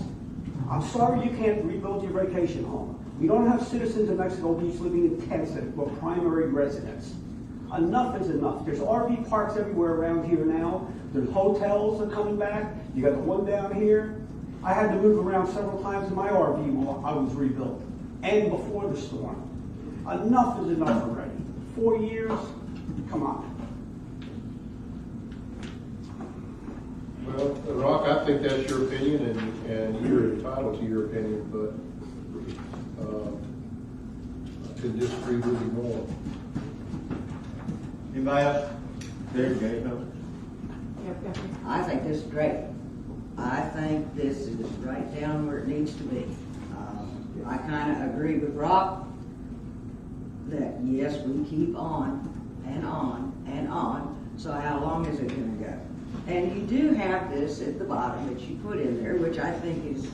I'm sorry you can't rebuild your vacation home. We don't have citizens in Mexico Beach living in tents that were primary residents. Enough is enough. There's RV parks everywhere around here now. There's hotels that are coming back. You got the one down here. I had to move around several times in my RV while I was rebuilt, and before the storm. Enough is enough already. 4 years? Come on. Well, Rock, I think that's your opinion, and you're entitled to your opinion, but I could disagree with you more. Anybody else? There you go. I think this is great. I think this is right down where it needs to be. I kind of agree with Rock that yes, we keep on and on and on. So how long is it going to go? And you do have this at the bottom that you put in there, which I think is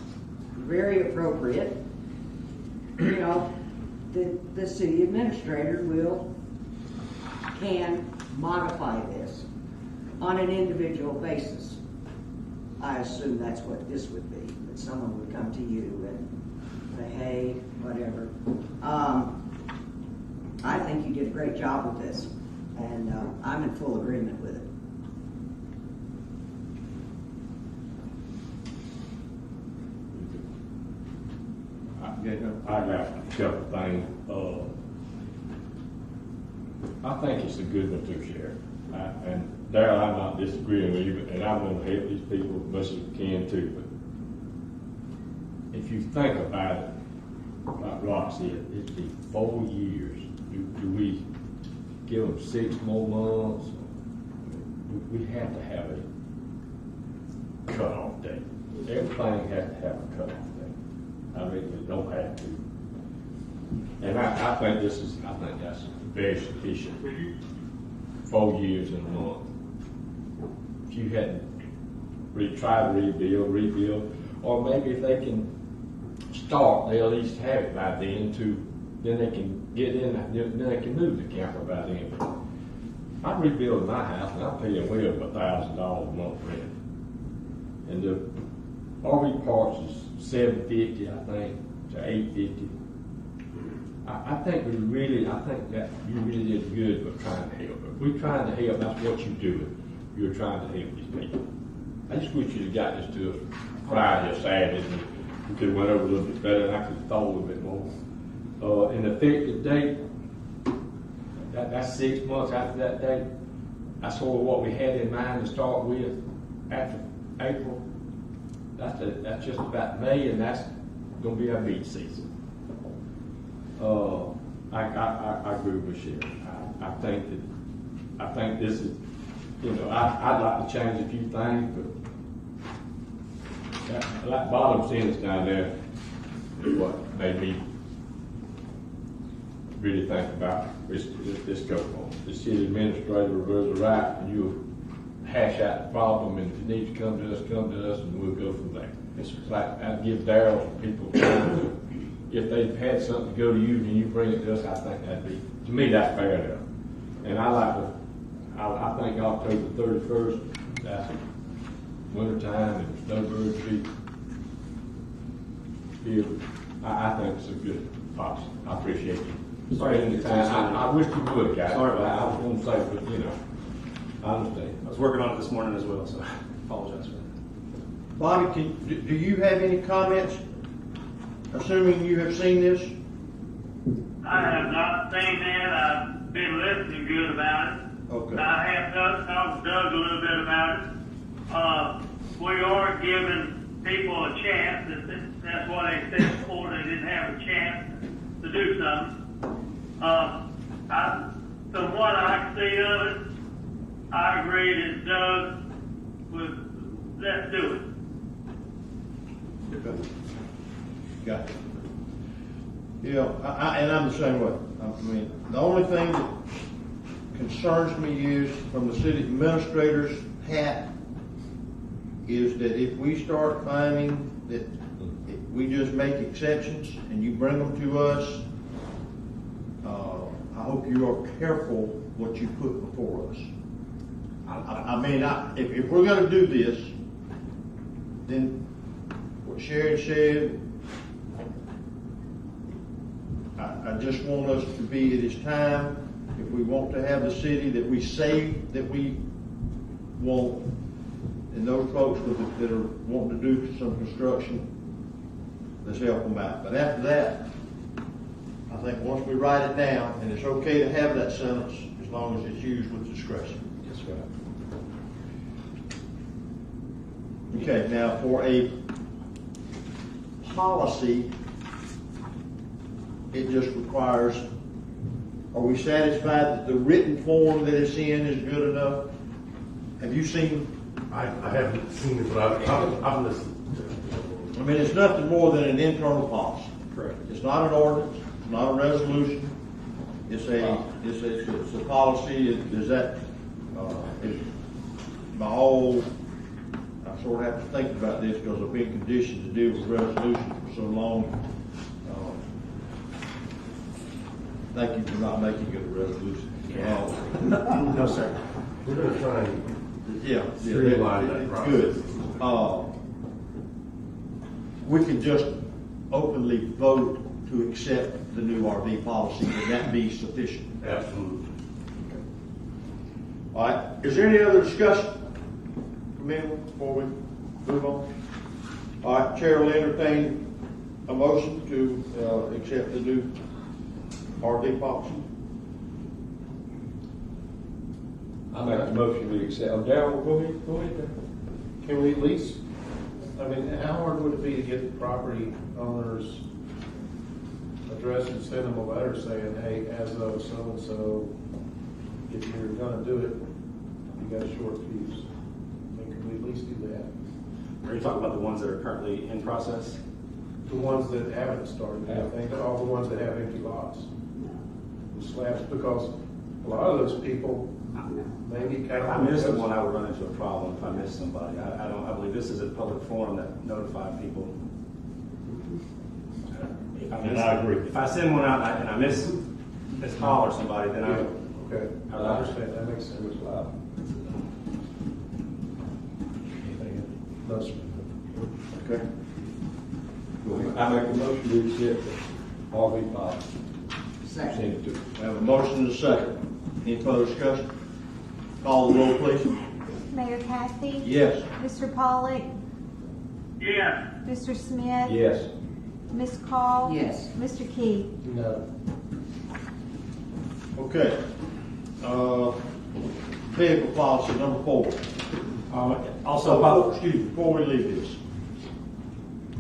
very appropriate. The city administrator can modify this on an individual basis, I assume that's what this would be, that someone would come to you and say, hey, whatever. I think you did a great job with this, and I'm in full agreement with it. I got a couple things. I think it's a good one too, Sheriff. And Darrell, I'm not disagreeing with you, and I'm going to help these people as much as we can too. But if you think about it, like Rock said, it'd be 4 years. Do we give them 6 more months? We have to have a cutoff date. Everything has to have a cutoff date. I mean, we don't have to. And I think that's very sufficient. 4 years and a month. If you hadn't tried to rebuild, or maybe if they can start, they'll at least have it by then then they can get in, then they can move the camper by then. I'm rebuilding my house and I'm paying well over $1,000 a month rent. And the RV parks is $750, I think, to $850. I think that you really did good for trying to help. If we're trying to help, that's what you're doing. You're trying to help these people. I just wish you'd have got this to us Friday or Saturday, and we could have went over a little bit better, and I could have thought a little bit more. And the effective date, that's 6 months after that date. That's sort of what we had in mind to start with after April. That's just about May, and that's going to be our beach season. I agree with you. I think this is, I'd like to change a few things, but that bottom sentence down there is what made me really think about this go on. The city administrator reserves the right, and you'll hash out the problem, and if you need to come to us, and we'll go from there. It's like I'd give Darrell some people time to, if they've had something to go to you and you bring it to us, I think that'd be, to me, that's fair enough. And I think October 31st, that's wintertime and snowbird treat. I think it's a good policy. I appreciate you. Spending the time. I wish you would, guys. Sorry about I was going to say, but I understand. I was working on it this morning as well, so I apologize for that. Bobby, do you have any comments? Assuming you have seen this? I have not seen that. I've been listening good about it. Okay. I have talked to Doug a little bit about it. We are giving people a chance. That's what they said before. They didn't have a chance to do something. From what I see of it, I agree that Doug would, let's do it. Okay. Got it. And I'm the same way. I mean, the only thing that concerns me is, from the city administrator's hat, is that if we start finding that we just make exceptions and you bring them to us, I hope you are careful what you put before us. I mean, if we're going to do this, then what Sharon said, I just want us to be at this time, if we want to have the city that we say that we want, and those folks that are wanting to do some construction, let's help them out. But after that, I think once we write it down, and it's okay to have that sentence as long as it's used with discretion. That's right. Okay, now for a policy, it just requires, are we satisfied that the written form that it's in is good enough? Have you seen? I haven't seen it, but I've listened. I mean, it's nothing more than an internal policy. Correct. It's not an ordinance, it's not a resolution. It's a policy. Is that, by all, I sort of have to think about this because I've been conditioned to deal with resolutions for so long. Thank you for not making it a resolution. No, sir. We're gonna try and Yeah. streamline that process. Good. We can just openly vote to accept the new RV policy. Would that be sufficient? Absolutely. All right. Is there any other discussion from anyone before we move on? All right. Chair will entertain a motion to accept the new RV policy. I make a motion we accept. Darryl, go ahead. Can we at least, I mean, how hard would it be to get the property owners address and send them a letter saying, hey, as of so-and-so, if you're gonna do it, you got a short fuse? I mean, can we at least do that? Are you talking about the ones that are currently in process? The ones that haven't started, I think, all the ones that have empty lots. The slabs, because a lot of those people, maybe kind If of. I missed one, I would run into a problem if I missed somebody. I believe this is a public forum that notified people. And I agree. If I send one out and I miss this call or somebody, then I. Okay, I understand, that makes sense. No, sir. Okay. I make a motion we accept the RV policy. Second. Send it to. We have a motion and a second. Any further discussion? Call the roll, please. Mayor Kathy? Yes. Mr. Pollock? Yes. Mr. Smith? Yes. Ms. Call? Yes. Mr. Key? No. Okay. Vehicle policy number 4. Also about. Excuse me, before we leave this,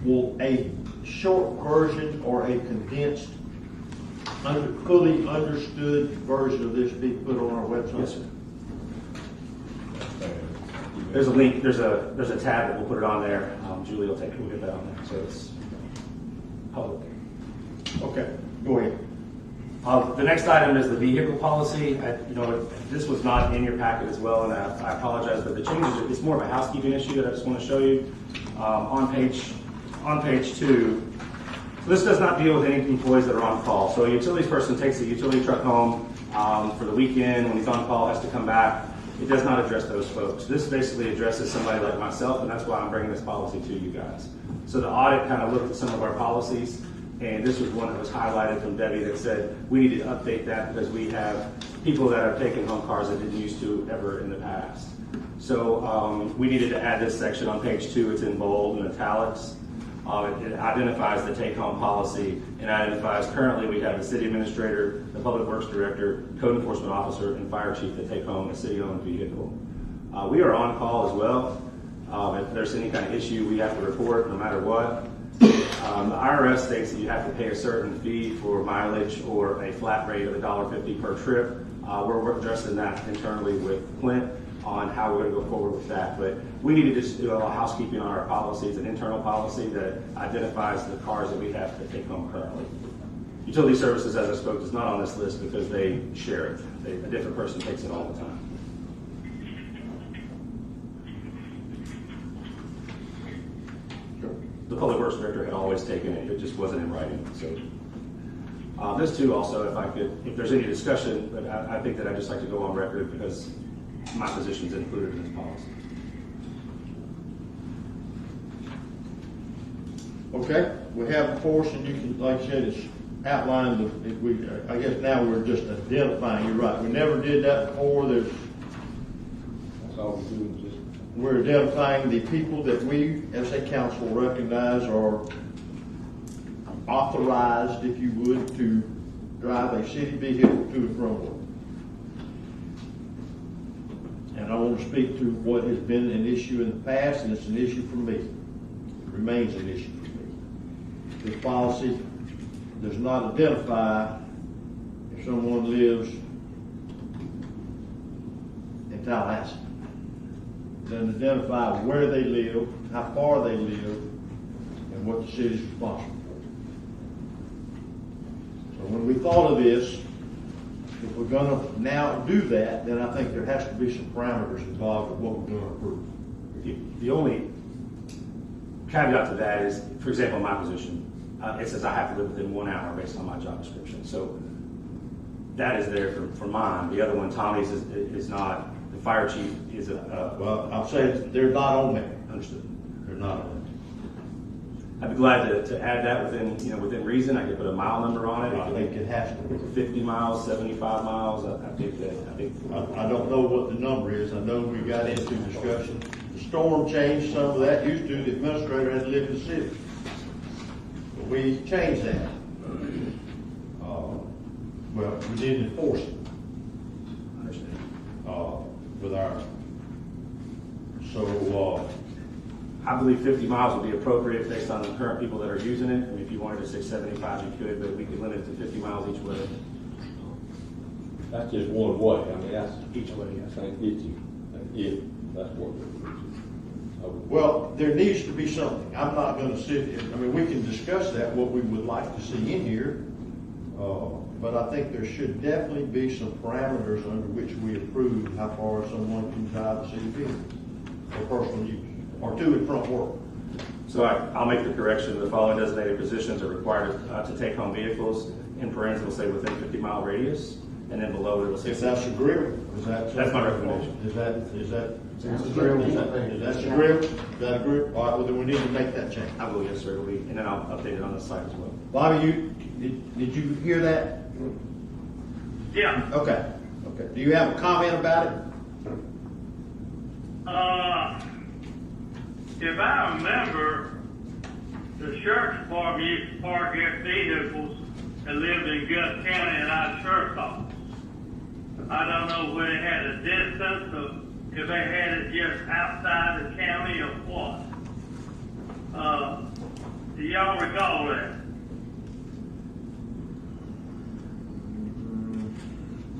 will a short version or a condensed, fully understood version of this be put on our website? Yes, sir. There's a link, there's a tab that we'll put it on there. Julie will get that on there, so it's public. Okay, go ahead. The next item is the vehicle policy. This was not in your packet as well, and I apologize, but the changes, it's more of a housekeeping issue that I just want to show you. On page 2, so this does not deal with any employees that are on call. So a utilities person takes the utility truck home for the weekend, when he's on call, has to come back. It does not address those folks. This basically addresses somebody like myself, and that's why I'm bringing this policy to you guys. So the audit kind of looked at some of our policies, and this was one that was highlighted from Debbie that said we need to update that because we have people that have taken home cars that didn't used to ever in the past. So we needed to add this section on page 2. It's in bold and italics. It identifies the take-home policy and identifies currently we have the city administrator, the public works director, code enforcement officer, and fire chief that take home a city-owned vehicle. We are on call as well. If there's any kind of issue, we have to report no matter what. The IRS states that you have to pay a certain fee for mileage or a flat rate of $1.50 per trip. We're addressing that internally with Clint on how we're going to go forward with that. But we need to just do a housekeeping on our policies, an internal policy that identifies the cars that we have to take home currently. Utility services, as I spoke, is not on this list because they share it. A different person takes it all the time. The public works director had always taken it, it just wasn't in writing. So this too also, if there's any discussion, but I think that I'd just like to go on record because my position is included in this policy. Okay, we have a portion, you can, like I said, it's outlined, I guess now we're just identifying, you're right, we never did that before, that's all we do. We're identifying the people that we, as a council, recognize are authorized, if you would, to drive a city vehicle to and from work. And I want to speak to what has been an issue in the past, and it's an issue for me. It remains an issue for me. This policy does not identify if someone lives in Tallahassee. It doesn't identify where they live, how far they live, and what the city is responsible for. So when we thought of this, if we're going to now do that, then I think there has to be some parameters involved with what we're going to approve. The only caveat to that is, for example, in my position, it says I have to live within 1 hour based on my job description. So That is there for mine. The other one, Tommy's, is not. The fire chief is a. Well, I'm saying they're not on there. Understood. They're not on I'd be glad to add that within reason. I could put a mile number on it. there. I think it has to be. 50 miles, 75 miles. I think. I don't know what the number is. I know we got into discussion. The storm changed some of that. Used to, the administrator had to live in the city. But we changed that. Well, we didn't enforce it. Understand. With our, I believe 50 miles would be appropriate based on the current people that are using it. I mean, if you wanted to say 75, you could, but we could limit it to 50 miles each way. That's just one way, I mean, that's. Each way, yes. I think if that's what. well, there needs to be something. I'm not gonna sit here, I mean, we can discuss that, what we would like to see in here. But I think there should definitely be some parameters under which we approve how far someone can drive the city vehicle for personal use, or to and from work. So I'll make the correction. The following designated positions are required to take home vehicles. In parentheses, it'll say within 50-mile radius, and then below it will say. If that's agreeable, is that? That's my recommendation. Is that agreeable? Is that agreeable? Is that agreeable? All right, well, then we need to make that change. I will, yes, sir. It'll be, and then I'll update it on the site as well. Bobby, did you hear that? Yeah. Okay. Do you have a comment about it? If I remember, the sheriff's department used to park their vehicles that lived in Gulf County and our sheriff's office. I don't know whether they had a distance or if they had it just outside the county or what. Do y'all recall that?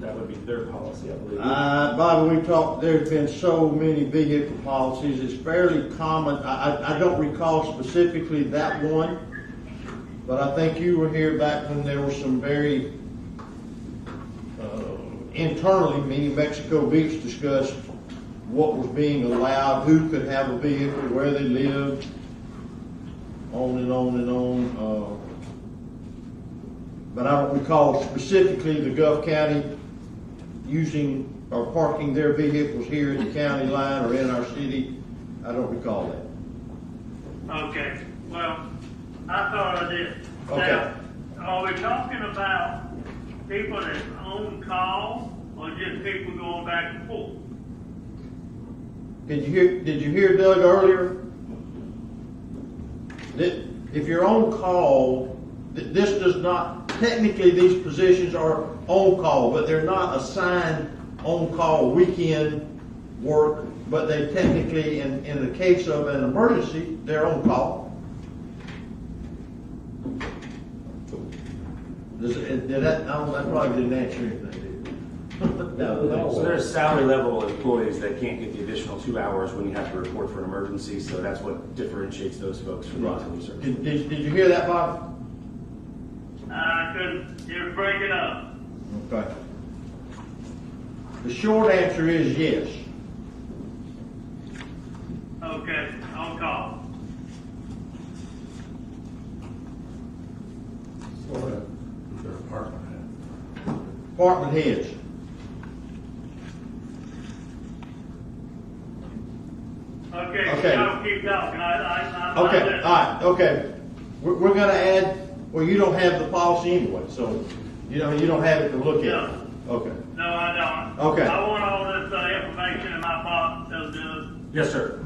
That would be their policy, I believe. Bobby, there's been so many vehicle policies, it's fairly common. I don't recall specifically that one, but I think you were here back when there were some very, internally, meaning Mexico Beach discussed what was being allowed, who could have a vehicle, where they lived, on and on and on. But I don't recall specifically the Gulf County using or parking their vehicles here in the county line or in our city. I don't recall that. Okay, well, I thought I did. Okay. Now, are we talking about people that's on call or just people going back and forth? Did you hear Doug earlier? If you're on call, this does not, technically these positions are on call, but they're not assigned on call weekend work, but they technically, in the case of an emergency, they're on call. That probably didn't answer anything, did it? No. So there's salary level employees that can't get the additional 2 hours when you have to report for an emergency, so that's what differentiates those folks from the utility service. Did you hear that, Bob? I couldn't, you're breaking up. Okay. The short answer is yes. Okay, on call. Department heads. Okay. Y'all keep talking. Okay, all right, okay. We're gonna add, well, you don't have the policy anyway, so, you don't have it to look at. No. Okay. No, I don't. Okay. I want all this information in my box, so do Yes, sir.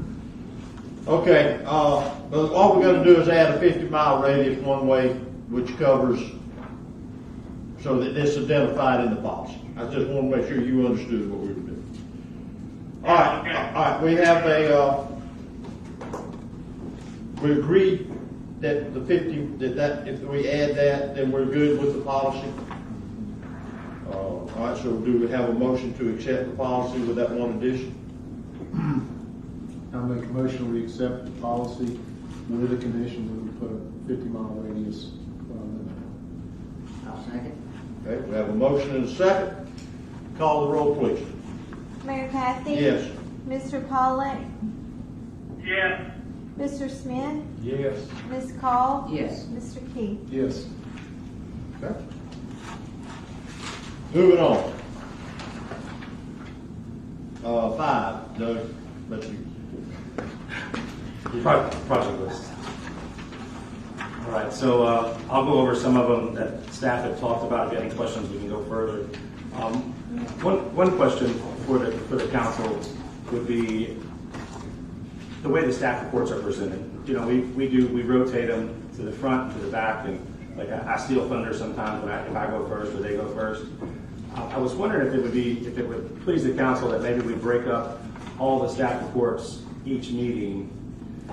Okay, but all we're gonna do is add a 50-mile radius one way, which covers, so that it's identified in the policy. I just want to make sure you understood what we were doing. All right, we have we agreed that the 50, that if we add that, then we're good with the policy. All right, so do we have a motion to accept the policy with that one addition? I'll make a motion, we accept the policy with the condition that we put a 50-mile radius. I'll second. Okay, we have a motion and a second. Call the roll, please. Mayor Kathy? Yes. Mr. Pollak? Yes. Mr. Smith? Yes. Ms. Call? Yes. Mr. Key? Yes. Okay. Moving on. 5, Doug, let you. Project list. All right, so I'll go over some of them that staff have talked about. If you have any questions, we can go further. One question for the council would be the way the staff reports are presented. You know, we rotate them to the front, to the back, and like I steal thunder sometimes if I go first or they go first. I was wondering if it would please the council that maybe we break up all the staff reports each meeting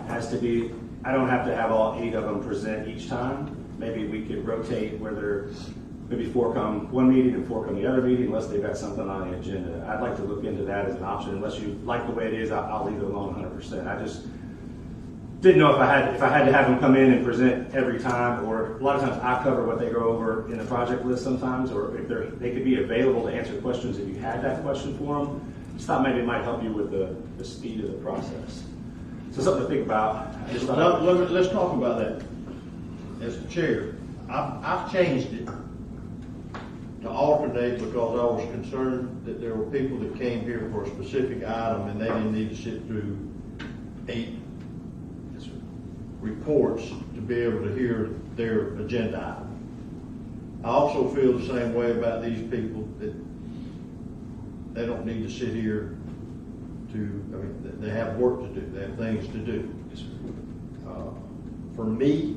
as to be, I don't have to have all 8 of them present each time. Maybe we could rotate where there maybe 4 come one meeting and 4 come the other meeting unless they've got something on the agenda. I'd like to look into that as an option. Unless you like the way it is, I'll leave it alone 100%. I just didn't know if I had to have them come in and present every time, or a lot of times I cover what they go over in the project list sometimes, or if they could be available to answer questions if you had that question for them. Just thought maybe it might help you with the speed of the process. So something to think about. I just thought Let's talk about that. As the chair, I've changed it to alternate because I was concerned that there were people that came here for a specific item and they didn't need to sit through 8 reports to be able to hear their agenda item. I also feel the same way about these people that they don't need to sit here they have work to do, they have things to do. For me,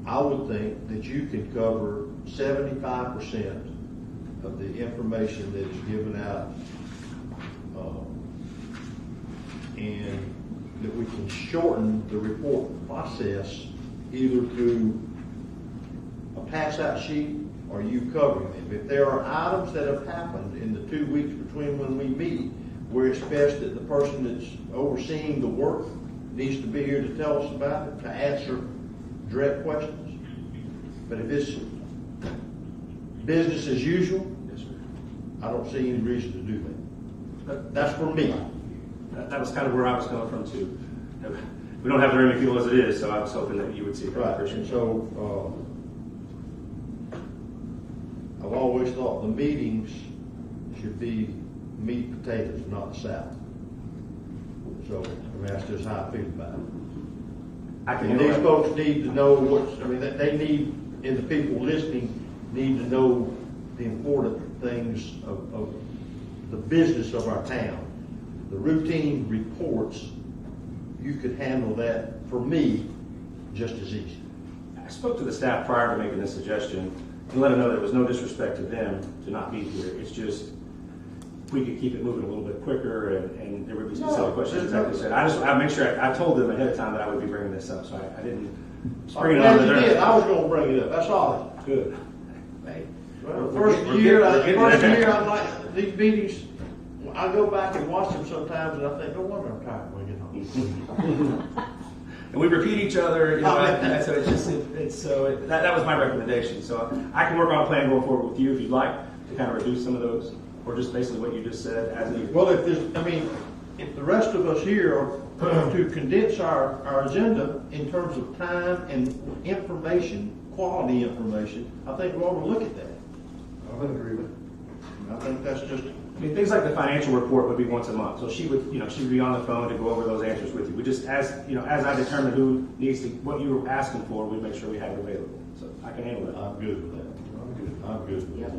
I would think that you could cover 75% of the information that is given out, and that we can shorten the report process either through a pass-out sheet or you covering them. If there are items that have happened in the 2 weeks between when we meet, where it's best that the person that's overseeing the work needs to be here to tell us about it, to answer direct questions. But if it's business as usual, I don't see any reason to do that. That's for me. That was kind of where I was coming from too. We don't have very many people as it is, so I was hoping that you would see it. Right, and so I've always thought the meetings should be meat and potatoes, not the salad. So, I mean, that's just how I feel about it. And these folks need to know they need, and the people listening need to know the important things of the business of our town. The routine reports, you could handle that, for me, just as easy. I spoke to the staff prior to making this suggestion and let them know there was no disrespect to them to not be here. It's just, we could keep it moving a little bit quicker and there would be specific questions. Exactly said. I make sure I told them ahead of time that I would be bringing this up, so I didn't spring it on you did. I was going to bring it up. That's all. Good. Hey, well, first year, I'm like these meetings. I go back and watch them sometimes, and I think, no wonder I'm tired when I get home. And we repeat each other, you know, so it's just, that was my recommendation. So I can work on a plan going forward with you if you'd like to kind of reduce some of those, or just basically what you just said as needed. Well, if the rest of us here are to condense our agenda in terms of time and information, quality information, I think we ought to look at that. I would agree with. I think that's just. I mean, things like the financial report would be once a month, so she would be on the phone to go over those answers with you. We just, as I determine who needs to, what you were asking for, we make sure we have it available. So I can handle that. I'm good with that. I'm good with that.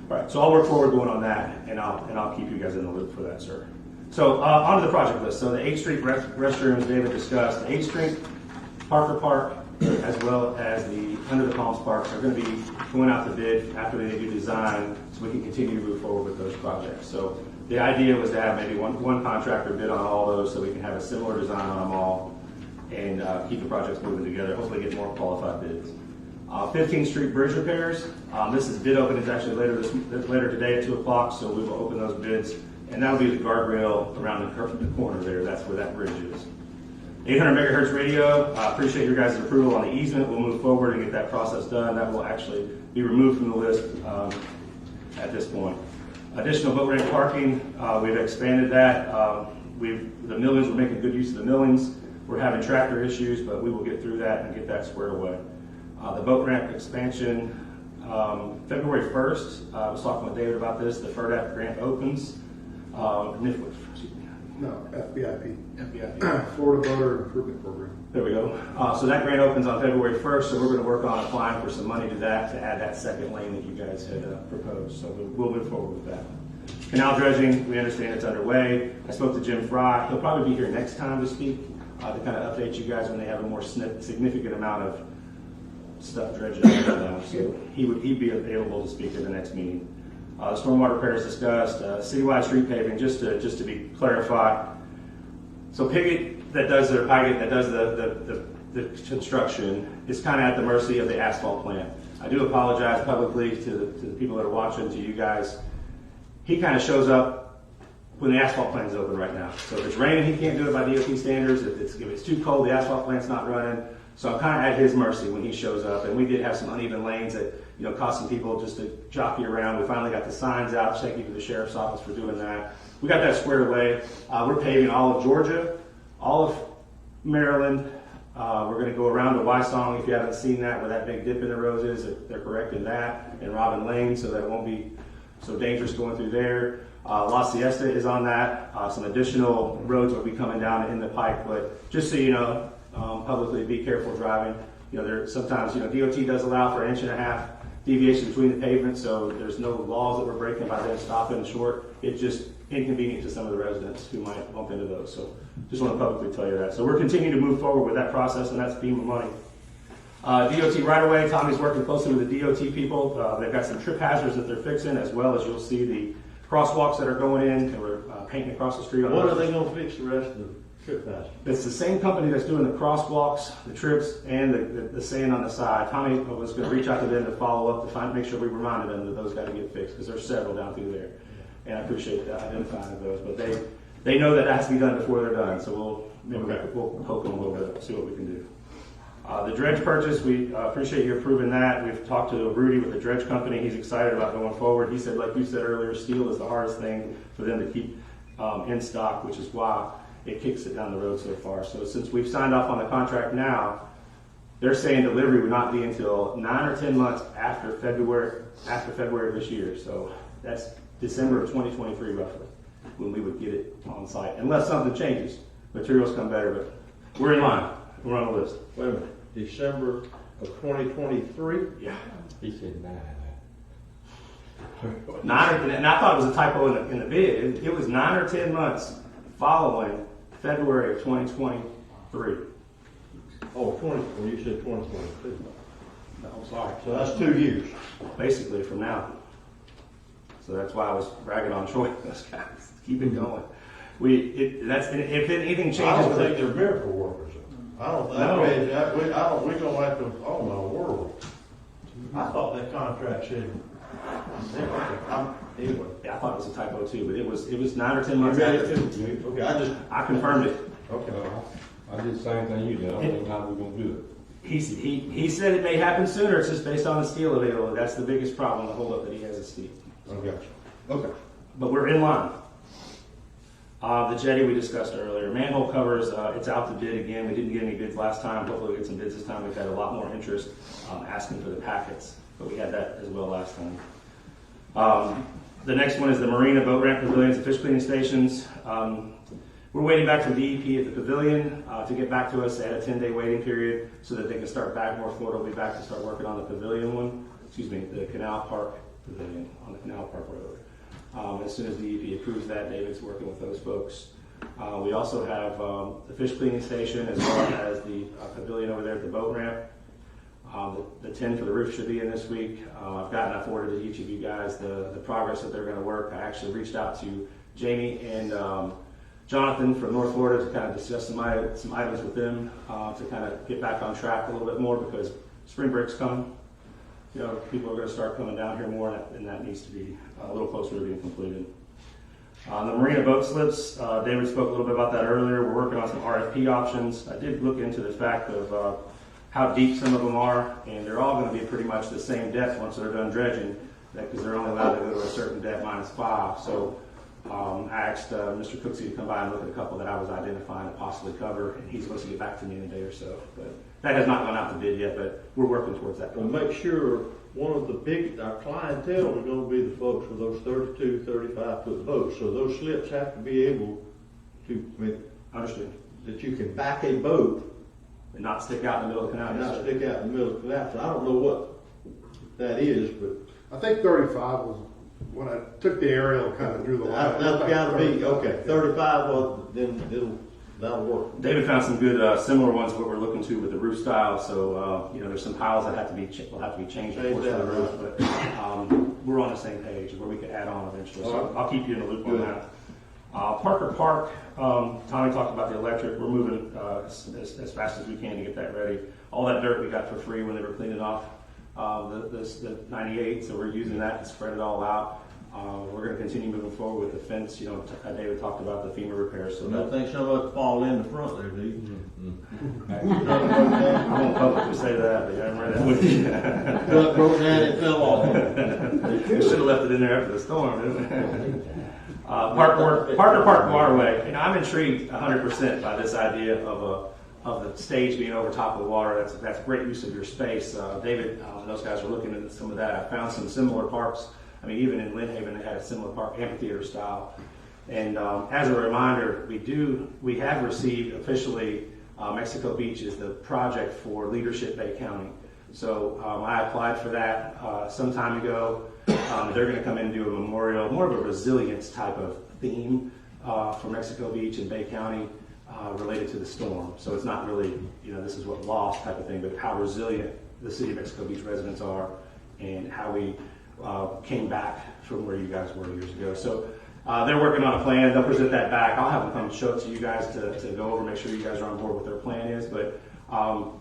All right, so I'll work forward going on that, and I'll keep you guys in the loop for that, sir. So on to the project list. So the 8th Street restrooms David discussed. The 8th Street, Parker Park, as well as the Under the Palms Park are going to be going out to bid after they do design, so we can continue to move forward with those projects. So the idea was to have maybe one contractor bid on all those, so we can have a similar design on them all and keep the projects moving together. Hopefully, get more qualified bids. 15th Street bridge repairs. This is bid open. It's actually later today at 2:00, so we will open those bids, and that'll be the guardrail around the corner there. That's where that bridge is. 800 megahertz radio. Appreciate your guys' approval on the easement. We'll move forward and get that process done. That will actually be removed from the list at this point. Additional boat ramp parking. We've expanded that. The millings, we're making good use of the millings. We're having tractor issues, but we will get through that and get that squared away. The boat ramp expansion. February 1st, I was talking with David about this, the FERDAP grant opens. No, FBIP. FBIP. Florida Voter Improvement Program. There we go. So that grant opens on February 1st, so we're going to work on applying for some money to that to add that second lane that you guys had proposed. So we'll move forward with that. Canal dredging, we understand it's underway. I spoke to Jim Fry. He'll probably be here next time to speak, to kind of update you guys when they have a more significant amount of stuff dredged up right now. So he'd be available to speak at the next meeting. Stormwater repairs discussed. Citywide street paving, just to be clarified. So Piggott that does the construction is kind of at the mercy of the asphalt plant. I do apologize publicly to the people that are watching, to you guys. He kind of shows up when the asphalt plant is open right now. So if it's raining, he can't do it by DOT standards. If it's too cold, the asphalt plant's not running. So I'm kind of at his mercy when he shows up. And we did have some uneven lanes that, caused some people just to jockey around. We finally got the signs out. Thank you to the sheriff's office for doing that. We got that squared away. We're paving all of Georgia, all of Maryland. We're going to go around to Wysong, if you haven't seen that, where that big dip in the road is. They're correcting that, and Robin Lane, so that it won't be so dangerous going through there. La Siesta is on that. Some additional roads will be coming down in the pike, but just so you know, publicly, be careful driving. There sometimes, DOT does allow for 1.5 inch deviation between the pavements, so there's no laws that we're breaking by them stopping short. It's just inconvenient to some of the residents who might bump into those. So just want to publicly tell you that. So we're continuing to move forward with that process, and that's FEMA money. DOT right away, Tommy's working closely with the DOT people. They've got some trip hazards that they're fixing, as well as you'll see the crosswalks that are going in, and we're painting across the street. What are they going to fix the rest of the trip hazards? It's the same company that's doing the crosswalks, the trips, and the sand on the side. Tommy was going to reach out to them to follow up to make sure we reminded them that those got to get fixed, because there's several down through there. And I appreciate identifying those, but they know that has to be done before they're done. So we'll poke them a little bit, see what we can do. The dredge purchase, we appreciate you approving that. We've talked to Rudy with the dredge company. He's excited about going forward. He said, like you said earlier, steel is the hardest thing for them to keep in stock, which is why it kicks it down the road so far. So since we've signed off on the contract now, they're saying delivery would not be until 9 or 10 months after February of this year. So that's December of 2023 roughly, when we would get it on site, unless something changes. Materials come better, but we're in line. We're on the list. Wait a minute, December of 2023? Yeah. He said 9. 9, and I thought it was a typo in the bid. It was 9 or 10 months following February of 2023. Oh, well, you said 2022. No, I'm sorry. So that's 2 years. Basically from now. So that's why I was bragging on Troy. Those guys keep it going. If anything changes, I don't think they're miracle workers. I don't think. No. We don't have to. Oh my world! I thought that contract said. Anyway. Yeah, I thought it was a typo too, but it was 9 or 10 months after. Okay, I confirmed it. Okay. I did the same thing you did. I don't know how we're gonna do it. He said it may happen sooner. It's just based on the steel available. That's the biggest problem, the holdup that he has is steel. Okay. But we're in line. The jetty we discussed earlier. Manhole covers, it's out to bid again. We didn't get any bids last time. Hopefully we get some bids this time. We've had a lot more interest asking for the packets, but we had that as well last time. The next one is the marina, boat ramp, pavilions, and fish cleaning stations. We're waiting back from DEP at the pavilion to get back to us. They had a 10-day waiting period so that they can start back. North Florida will be back to start working on the pavilion one. The Canal Park Pavilion on the Canal Park Road. As soon as the DEP approves that, David's working with those folks. We also have the fish cleaning station as well as the pavilion over there at the boat ramp. The tin for the roof should be in this week. I've forwarded to each of you guys the progress that they're going to work. I actually reached out to Jamie and Jonathan from North Florida to kind of discuss some items with them to kind of get back on track a little bit more, because spring break's coming. People are going to start coming down here more, and that needs to be a little closer to being completed. The marina boat slips, David spoke a little bit about that earlier. We're working on some RFP options. I did look into the fact of how deep some of them are, and they're all going to be pretty much the same depth once they're done dredging, because they're only allowed to go to a certain depth, -5. So I asked Mr. Cooksey to come by and look at a couple that I was identifying to possibly cover, and he's supposed to get back to me in a day or so. But That has not gone out to bid yet, but we're working towards that. Well, make sure one of the big, our clientele are gonna be the folks with those 32, 35-foot boats. So those slips have to be able to, I mean, Understood. that you can back a boat And not stick out in the middle of the canal. and Yes, not sir. stick out in the middle of the canal. So I don't know what that is, but I think 35 was, when I took the aerial and kind of drew the line. that's gotta be, okay, 35, well, then that'll work. David found some good similar ones what we're looking to with the roof style. So there's some piles that have to be will have to be changed of course, for the roof, but we're on the same page where we could add on eventually. So All right. I'll keep you in the loop Good. on that. Parker Park, Tommy talked about the electric. We're moving as fast as we can to get that ready. All that dirt we got for free when they were cleaning off the 98, so we're using that to spread it all out. We're going to continue moving forward with the fence. David talked about the FEMA repairs. So I don't think some of it fall in the front there, do you? I won't publicly say that, but I remember that with you. Truck broke down, it fell off. We should have left it in there after the storm, didn't we? Parker Park Waterway. I'm intrigued 100% by this idea of the stage being over top of the water. That's great use of your space. David and those guys are looking into some of that. I found some similar parks. I mean, even in Lynn Haven, they had a similar park, amphitheater style. And as a reminder, we have received officially Mexico Beach is the project for Leadership Bay County. So I applied for that some time ago. They're going to come in and do a memorial, more of a resilience type of theme for Mexico Beach and Bay County related to the storm. So it's not really, this is what lost type of thing, but how resilient the city of Mexico Beach residents are and how we came back from where you guys were years ago. So they're working on a plan. They'll present that back. I'll have them come show it to you guys to go over, make sure you guys are on board with what their plan is. But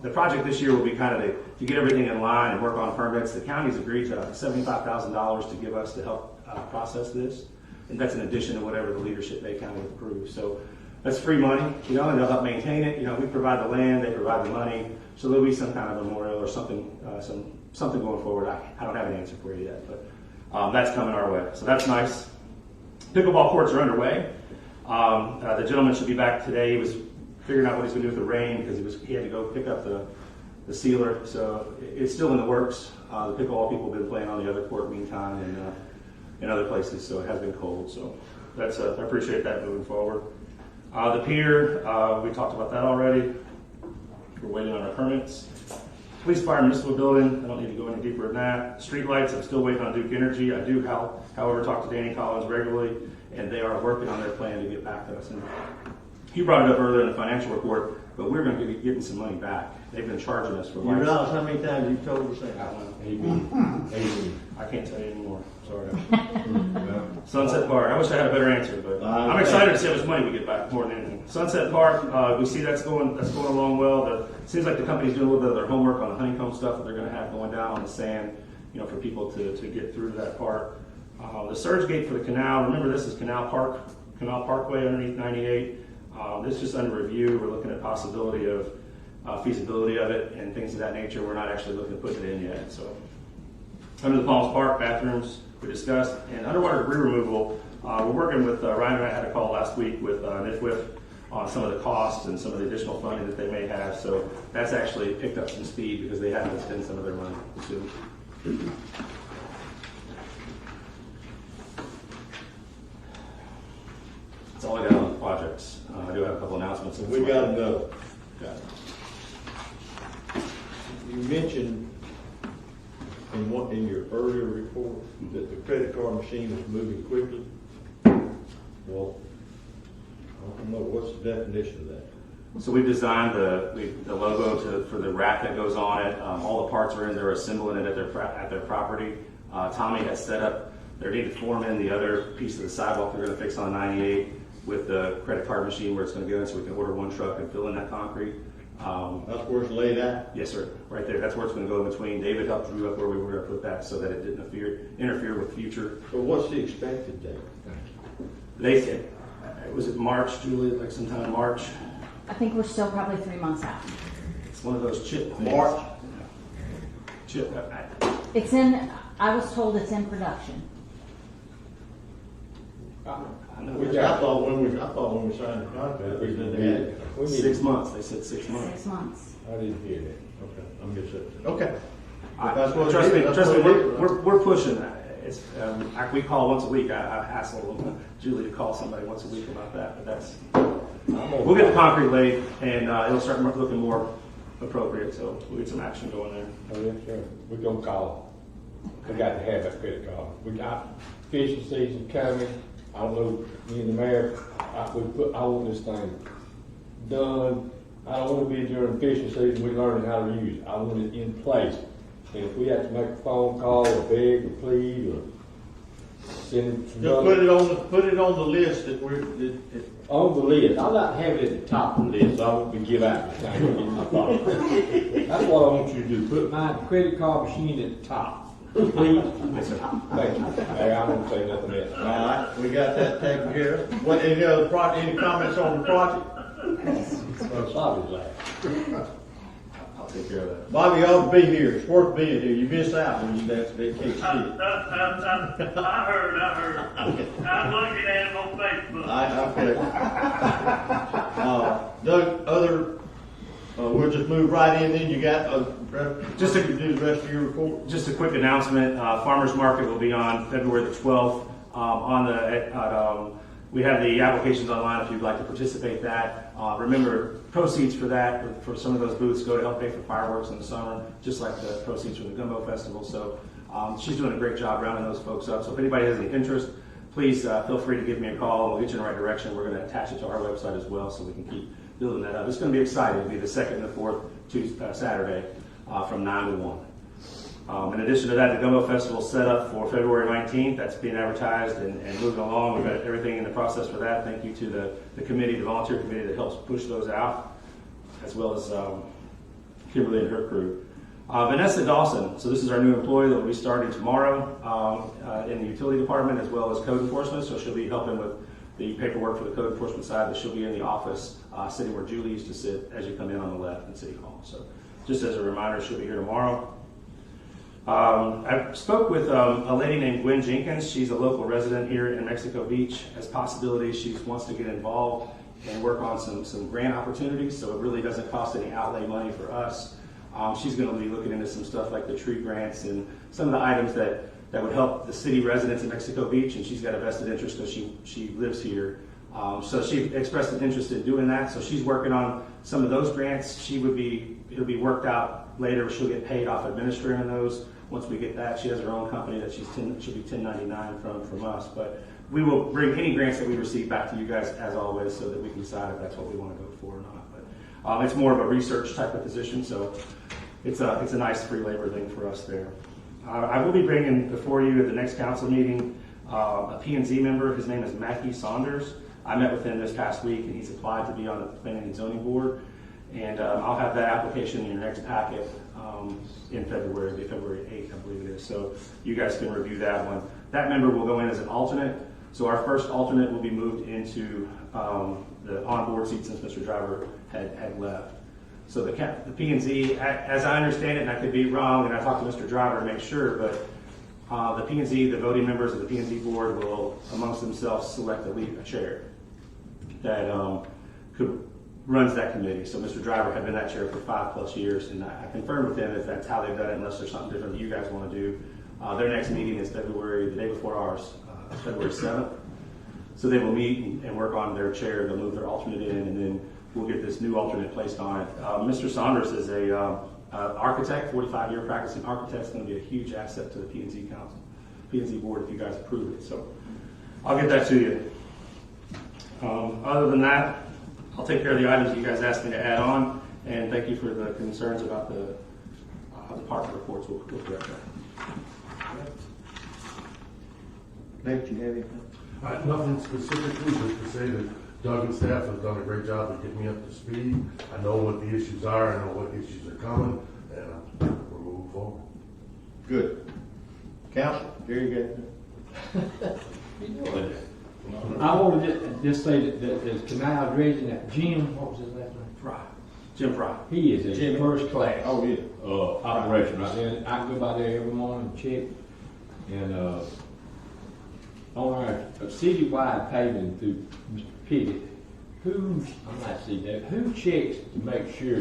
the project this year will be kind of to get everything in line and work on permits. The county's agreed to $75,000 to give us to help process this. And that's in addition to whatever the Leadership Bay County approves. So that's free money, and they'll help maintain it. We provide the land, they provide the money. So there'll be some kind of memorial or something, something going forward. I don't have an answer for you yet, but that's coming our way. So that's nice. Pickleball courts are underway. The gentleman should be back today. He was figuring out what he's going to do with the rain because he had to go pick up the sealer. So it's still in the works. The pickleball people have been playing on the other court meantime and in other places, so it has been cold. So that's I appreciate that moving forward. The pier, we talked about that already. We're waiting on our permits. Police, fire, municipal building, I don't need to go any deeper than that. Street lights, I'm still waiting on Duke Energy. I do, however, talk to Danny Collins regularly, and they are working on their plan to get back to us. And he brought it up earlier in the financial report, but we're going to be getting some money back. They've been charging us for You realize how many times you've told us that? I don't know. I can't tell you anymore. Sorry. Sunset Park. I wish I had a better answer, but I'm excited to see how much money we get back more than anything. Sunset Park, we see that's going along well. It seems like the company's doing a little bit of their homework on the honeycomb stuff that they're going to have going down on the sand, for people to get through to that part. The surge gate for the canal. Remember, this is Canal Parkway underneath 98. This is just under review. We're looking at possibility of feasibility of it and things of that nature. We're not actually looking to put it in yet. So, under the Palms Park bathrooms we discussed, and underwater debris removal. We're working with Ryan and I had a call last week with NIFWIF on some of the costs and some of the additional funding that they may have. So that's actually picked up some speed because they had to spend some of their money soon. That's all I got on the projects. I do have a couple announcements. We got another. Got it. You mentioned in your earlier report that the credit card machine was moving quickly. Well, I don't know, what's the definition of that? So we've designed the logo for the wrap that goes on it. All the parts are in there, assembling it at their property. Tommy has set up, they need to form in the other piece of the sidewalk they're going to fix on 98 with the credit card machine where it's going to go in so we can order one truck and fill in that concrete. That's where it's laid out? Yes, sir. Right there. That's where it's going to go in between. David helped drew up where we were going to put that so that it didn't interfere with future. So what's the expected date? They said, was it March, Julie? Like sometime in March? I think we're still probably 3 months out. It's one of those chip things. March? Chip. I was told it's in production. I know. I thought when we signed the contract, we said they had 6 months. They said 6 months. 6 months. I didn't hear that. Okay, I'm just saying. Okay. That's what Trust it me, is. trust me, That's what it is. we're pushing that. It's, we call once a week. I hassle Julie to call somebody once a week about that, but that's, we'll get the concrete laid and it'll start looking more appropriate, so we'll get some action going there. Oh, yes, sir. We're gonna call. We got to have that credit card. We got fishing season coming. I don't know, me and the mayor, I want this thing done. I don't want to be during fishing season, we learning how to use it. I want it in place. And if we have to make a phone call or beg or plead or send some Just put it on the list that on the list. I like to have it at the top of the list, so I won't be give out the thing. That's what I want you to do. Put my credit card machine at the top. Please. Thank you. Hey, I won't say nothing else. All right, we got that taken care of. What, any other any comments on the project? Bobby's laughing. I'll take care of that. Bobby ought to be here. It's worth being here. You miss out when you that can't see. I heard. I'm looking at it on Facebook. Doug, we'll just move right in then. You got Just to do the rest of your report. Just a quick announcement, Farmers Market will be on February the 12th. We have the applications online if you'd like to participate in that. Remember, proceeds for that, for some of those booths, go to help pay for fireworks in the summer, just like the proceeds from the Gumbo Festival. So she's doing a great job rounding those folks up. So if anybody has any interest, please feel free to give me a call and we'll get you in the right direction. We're going to attach it to our website as well so we can keep building that up. It's going to be exciting. It'll be the 2nd and the 4th Saturday from 9 to 1. In addition to that, the Gumbo Festival is set up for February 19th. That's being advertised and moving along. We've got everything in the process for that. Thank you to the committee, the volunteer committee that helps push those out, as well as Kimberly and her crew. Vanessa Dawson, so this is our new employee that will be starting tomorrow in the utility department as well as code enforcement. So she'll be helping with the paperwork for the code enforcement side, but she'll be in the office sitting where Julie used to sit as you come in on the left in City Hall. So just as a reminder, she'll be here tomorrow. I spoke with a lady named Gwen Jenkins. She's a local resident here in Mexico Beach. As possibilities, she wants to get involved and work on some grant opportunities, so it really doesn't cost any outlay money for us. She's going to be looking into some stuff like the tree grants and some of the items that would help the city residents in Mexico Beach, and she's got a vested interest because she lives here. So she expressed an interest in doing that, so she's working on some of those grants. It'll be worked out later. She'll get paid off administering those. Once we get that, she has her own company that she'll be 1099 from us. But we will bring any grants that we receive back to you guys as always, so that we can decide if that's what we want to go for or not. But it's more of a research type of position, so it's a nice free labor thing for us there. I will be bringing before you at the next council meeting a P&Z member. His name is Mackie Saunders. I met with him this past week, and he's applied to be on the Planning and Zoning Board. And I'll have that application in your next packet in February, it'll be February 8th, I believe it is. So you guys can review that one. That member will go in as an alternate. So our first alternate will be moved into the on-board seat since Mr. Driver had left. So the P&Z, as I understand it, and I could be wrong, and I talked to Mr. Driver to make sure, but the P&Z, the voting members of the P&Z board will, amongst themselves, select a chair that runs that committee. So Mr. Driver had been that chair for 5+ years, and I confirmed with him if that's how they've done it, unless there's something different that you guys want to do. Their next meeting is February, the day before ours, February 7th. So they will meet and work on their chair. They'll move their alternate in, and then we'll get this new alternate placed on it. Mr. Saunders is a architect, 45-year practicing architect. It's going to be a huge asset to the P&Z Council, P&Z board if you guys approve it. So I'll get that to you. Other than that, I'll take care of the items you guys asked me to add on, and thank you for the concerns about the department reports. We'll correct that. Nate, you have anything? Nothing specifically, just to say that Doug and staff have done a great job of getting me up to speed. I know what the issues are, I know what issues are coming, and we're moving forward. Good. Council, Jerry, you I want to just say that the canal dredging that Jim, what was his last name? Fry. Jim Fry. He is a first class. Oh, yeah. Operation right there. I can go by there every morning and check. And on our citywide paving through Mr. Pickett, who checks to make sure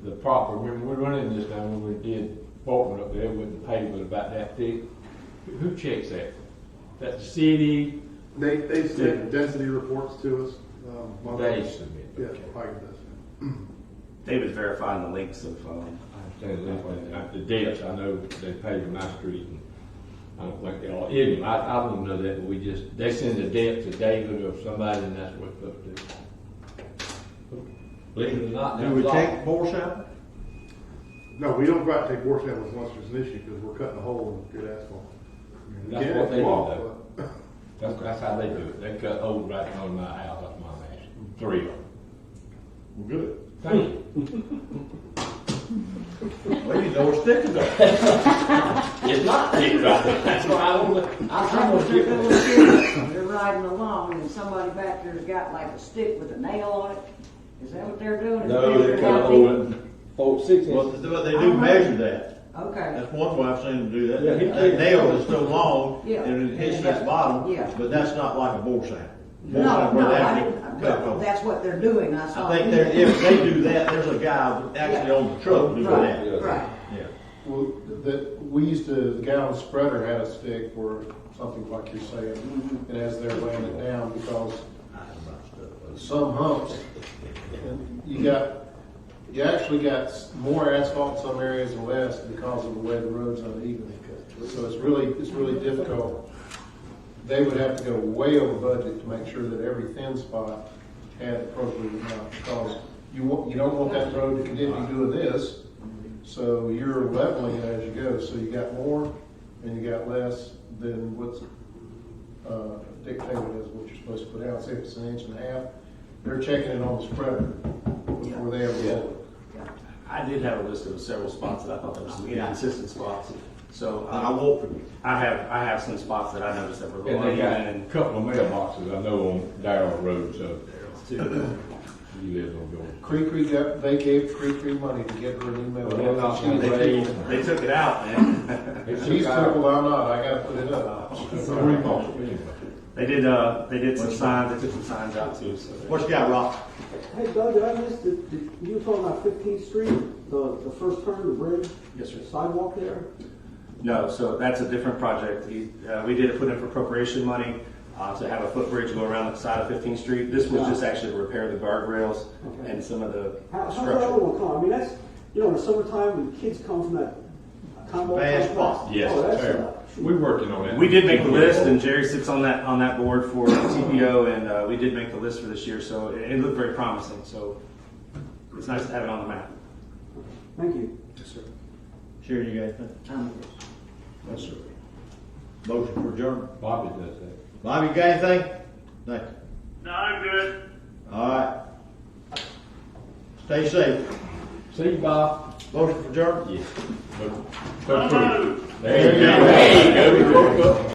the proper, remember, we're running this now when we did Bolton up there with the pavement about that thick. Who checks that? That's the city? They send density reports to us. They submit. Yeah, Pike does. David's verifying the links of, I understand that. The depths, I know they paved my street, and I don't think they all, anyway, I don't know that, but they send the depth to David or somebody, and that's what we're supposed to do. Believe it or not, Do we take bore sample? No, we don't go out and take bore samples unless there's an issue, because we're cutting a hole in good asphalt. That's Yeah, what they do, well, though. That's how they do it. They cut holes right on my house, that's my man. 3 of them. Well, good. Thank you. Well, you know where stickers are. It's not thick, right? That's why I want to, I was thinking they're riding along and somebody back there's got like a stick with a nail on it. Is that what they're doing? no, they cut a hole in 6 inches. Well, they do measure that. Okay. That's one way I've seen them do that. Yeah, That nail is so long, Yeah. and it hits that bottom, Yeah. but that's not like a bore sample. Bore No, sample where no, they I actually didn't, cut but holes. that's what they're doing, I saw. I think if they do that, there's a guy actually on the truck doing that. Right. Yeah. Well, the guy on the spreader had a stick or something like you're saying, and as they're laying it down, because some humps, and you actually got more asphalt in some areas and less because of the way the road's uneven. So it's really difficult. They would have to go way over budget to make sure that every thin spot had appropriate amount, because you don't want that road to continue doing this. So you're leveling it as you go. So you got more and you got less than what's dictated as what you're supposed to put out. Say if it's 1.5 inches, they're checking it on the spreader before they ever roll it. I did have a list of several spots that I thought there were some inconsistent spots. So I walked through. I have some spots that I noticed that were a And little they got uneven. a couple of mailboxes, I know, on Darrell Road, so And he lives on Georgia. They gave Cree money to get her an email. Well, they're not gonna raise- they took it out, man. She's tickled, I'm not, I gotta put it up. They did some signs. They took some signs out too. So What you got, Rock? Hey Doug, did I miss, you were talking about 15th Street, the first turn, the bridge? Yes, sir. Sidewalk there? No, so that's a different project. We did put in for appropriation money to have a footbridge go around the side of 15th Street. This was just actually to repair the guardrails and some of the How's that structure. other one come? I mean, that's, in the summertime when kids come from that combo. Bad spot. Yes, Oh, that's terrible. We're working on that. We did make the list, and Jerry sits on that board for TPO, and we did make the list for this year. So it looked very promising. So it's nice to have it on the map. Thank you. Yes, sir. Sherry, you got anything? Yes, sir. Motion for adjournment. Bobby does that. Bobby, you got anything? Thank you. No, I'm good. All right. Stay safe. See you, Bob. Motion for adjournment? Yeah. So moved. There you go.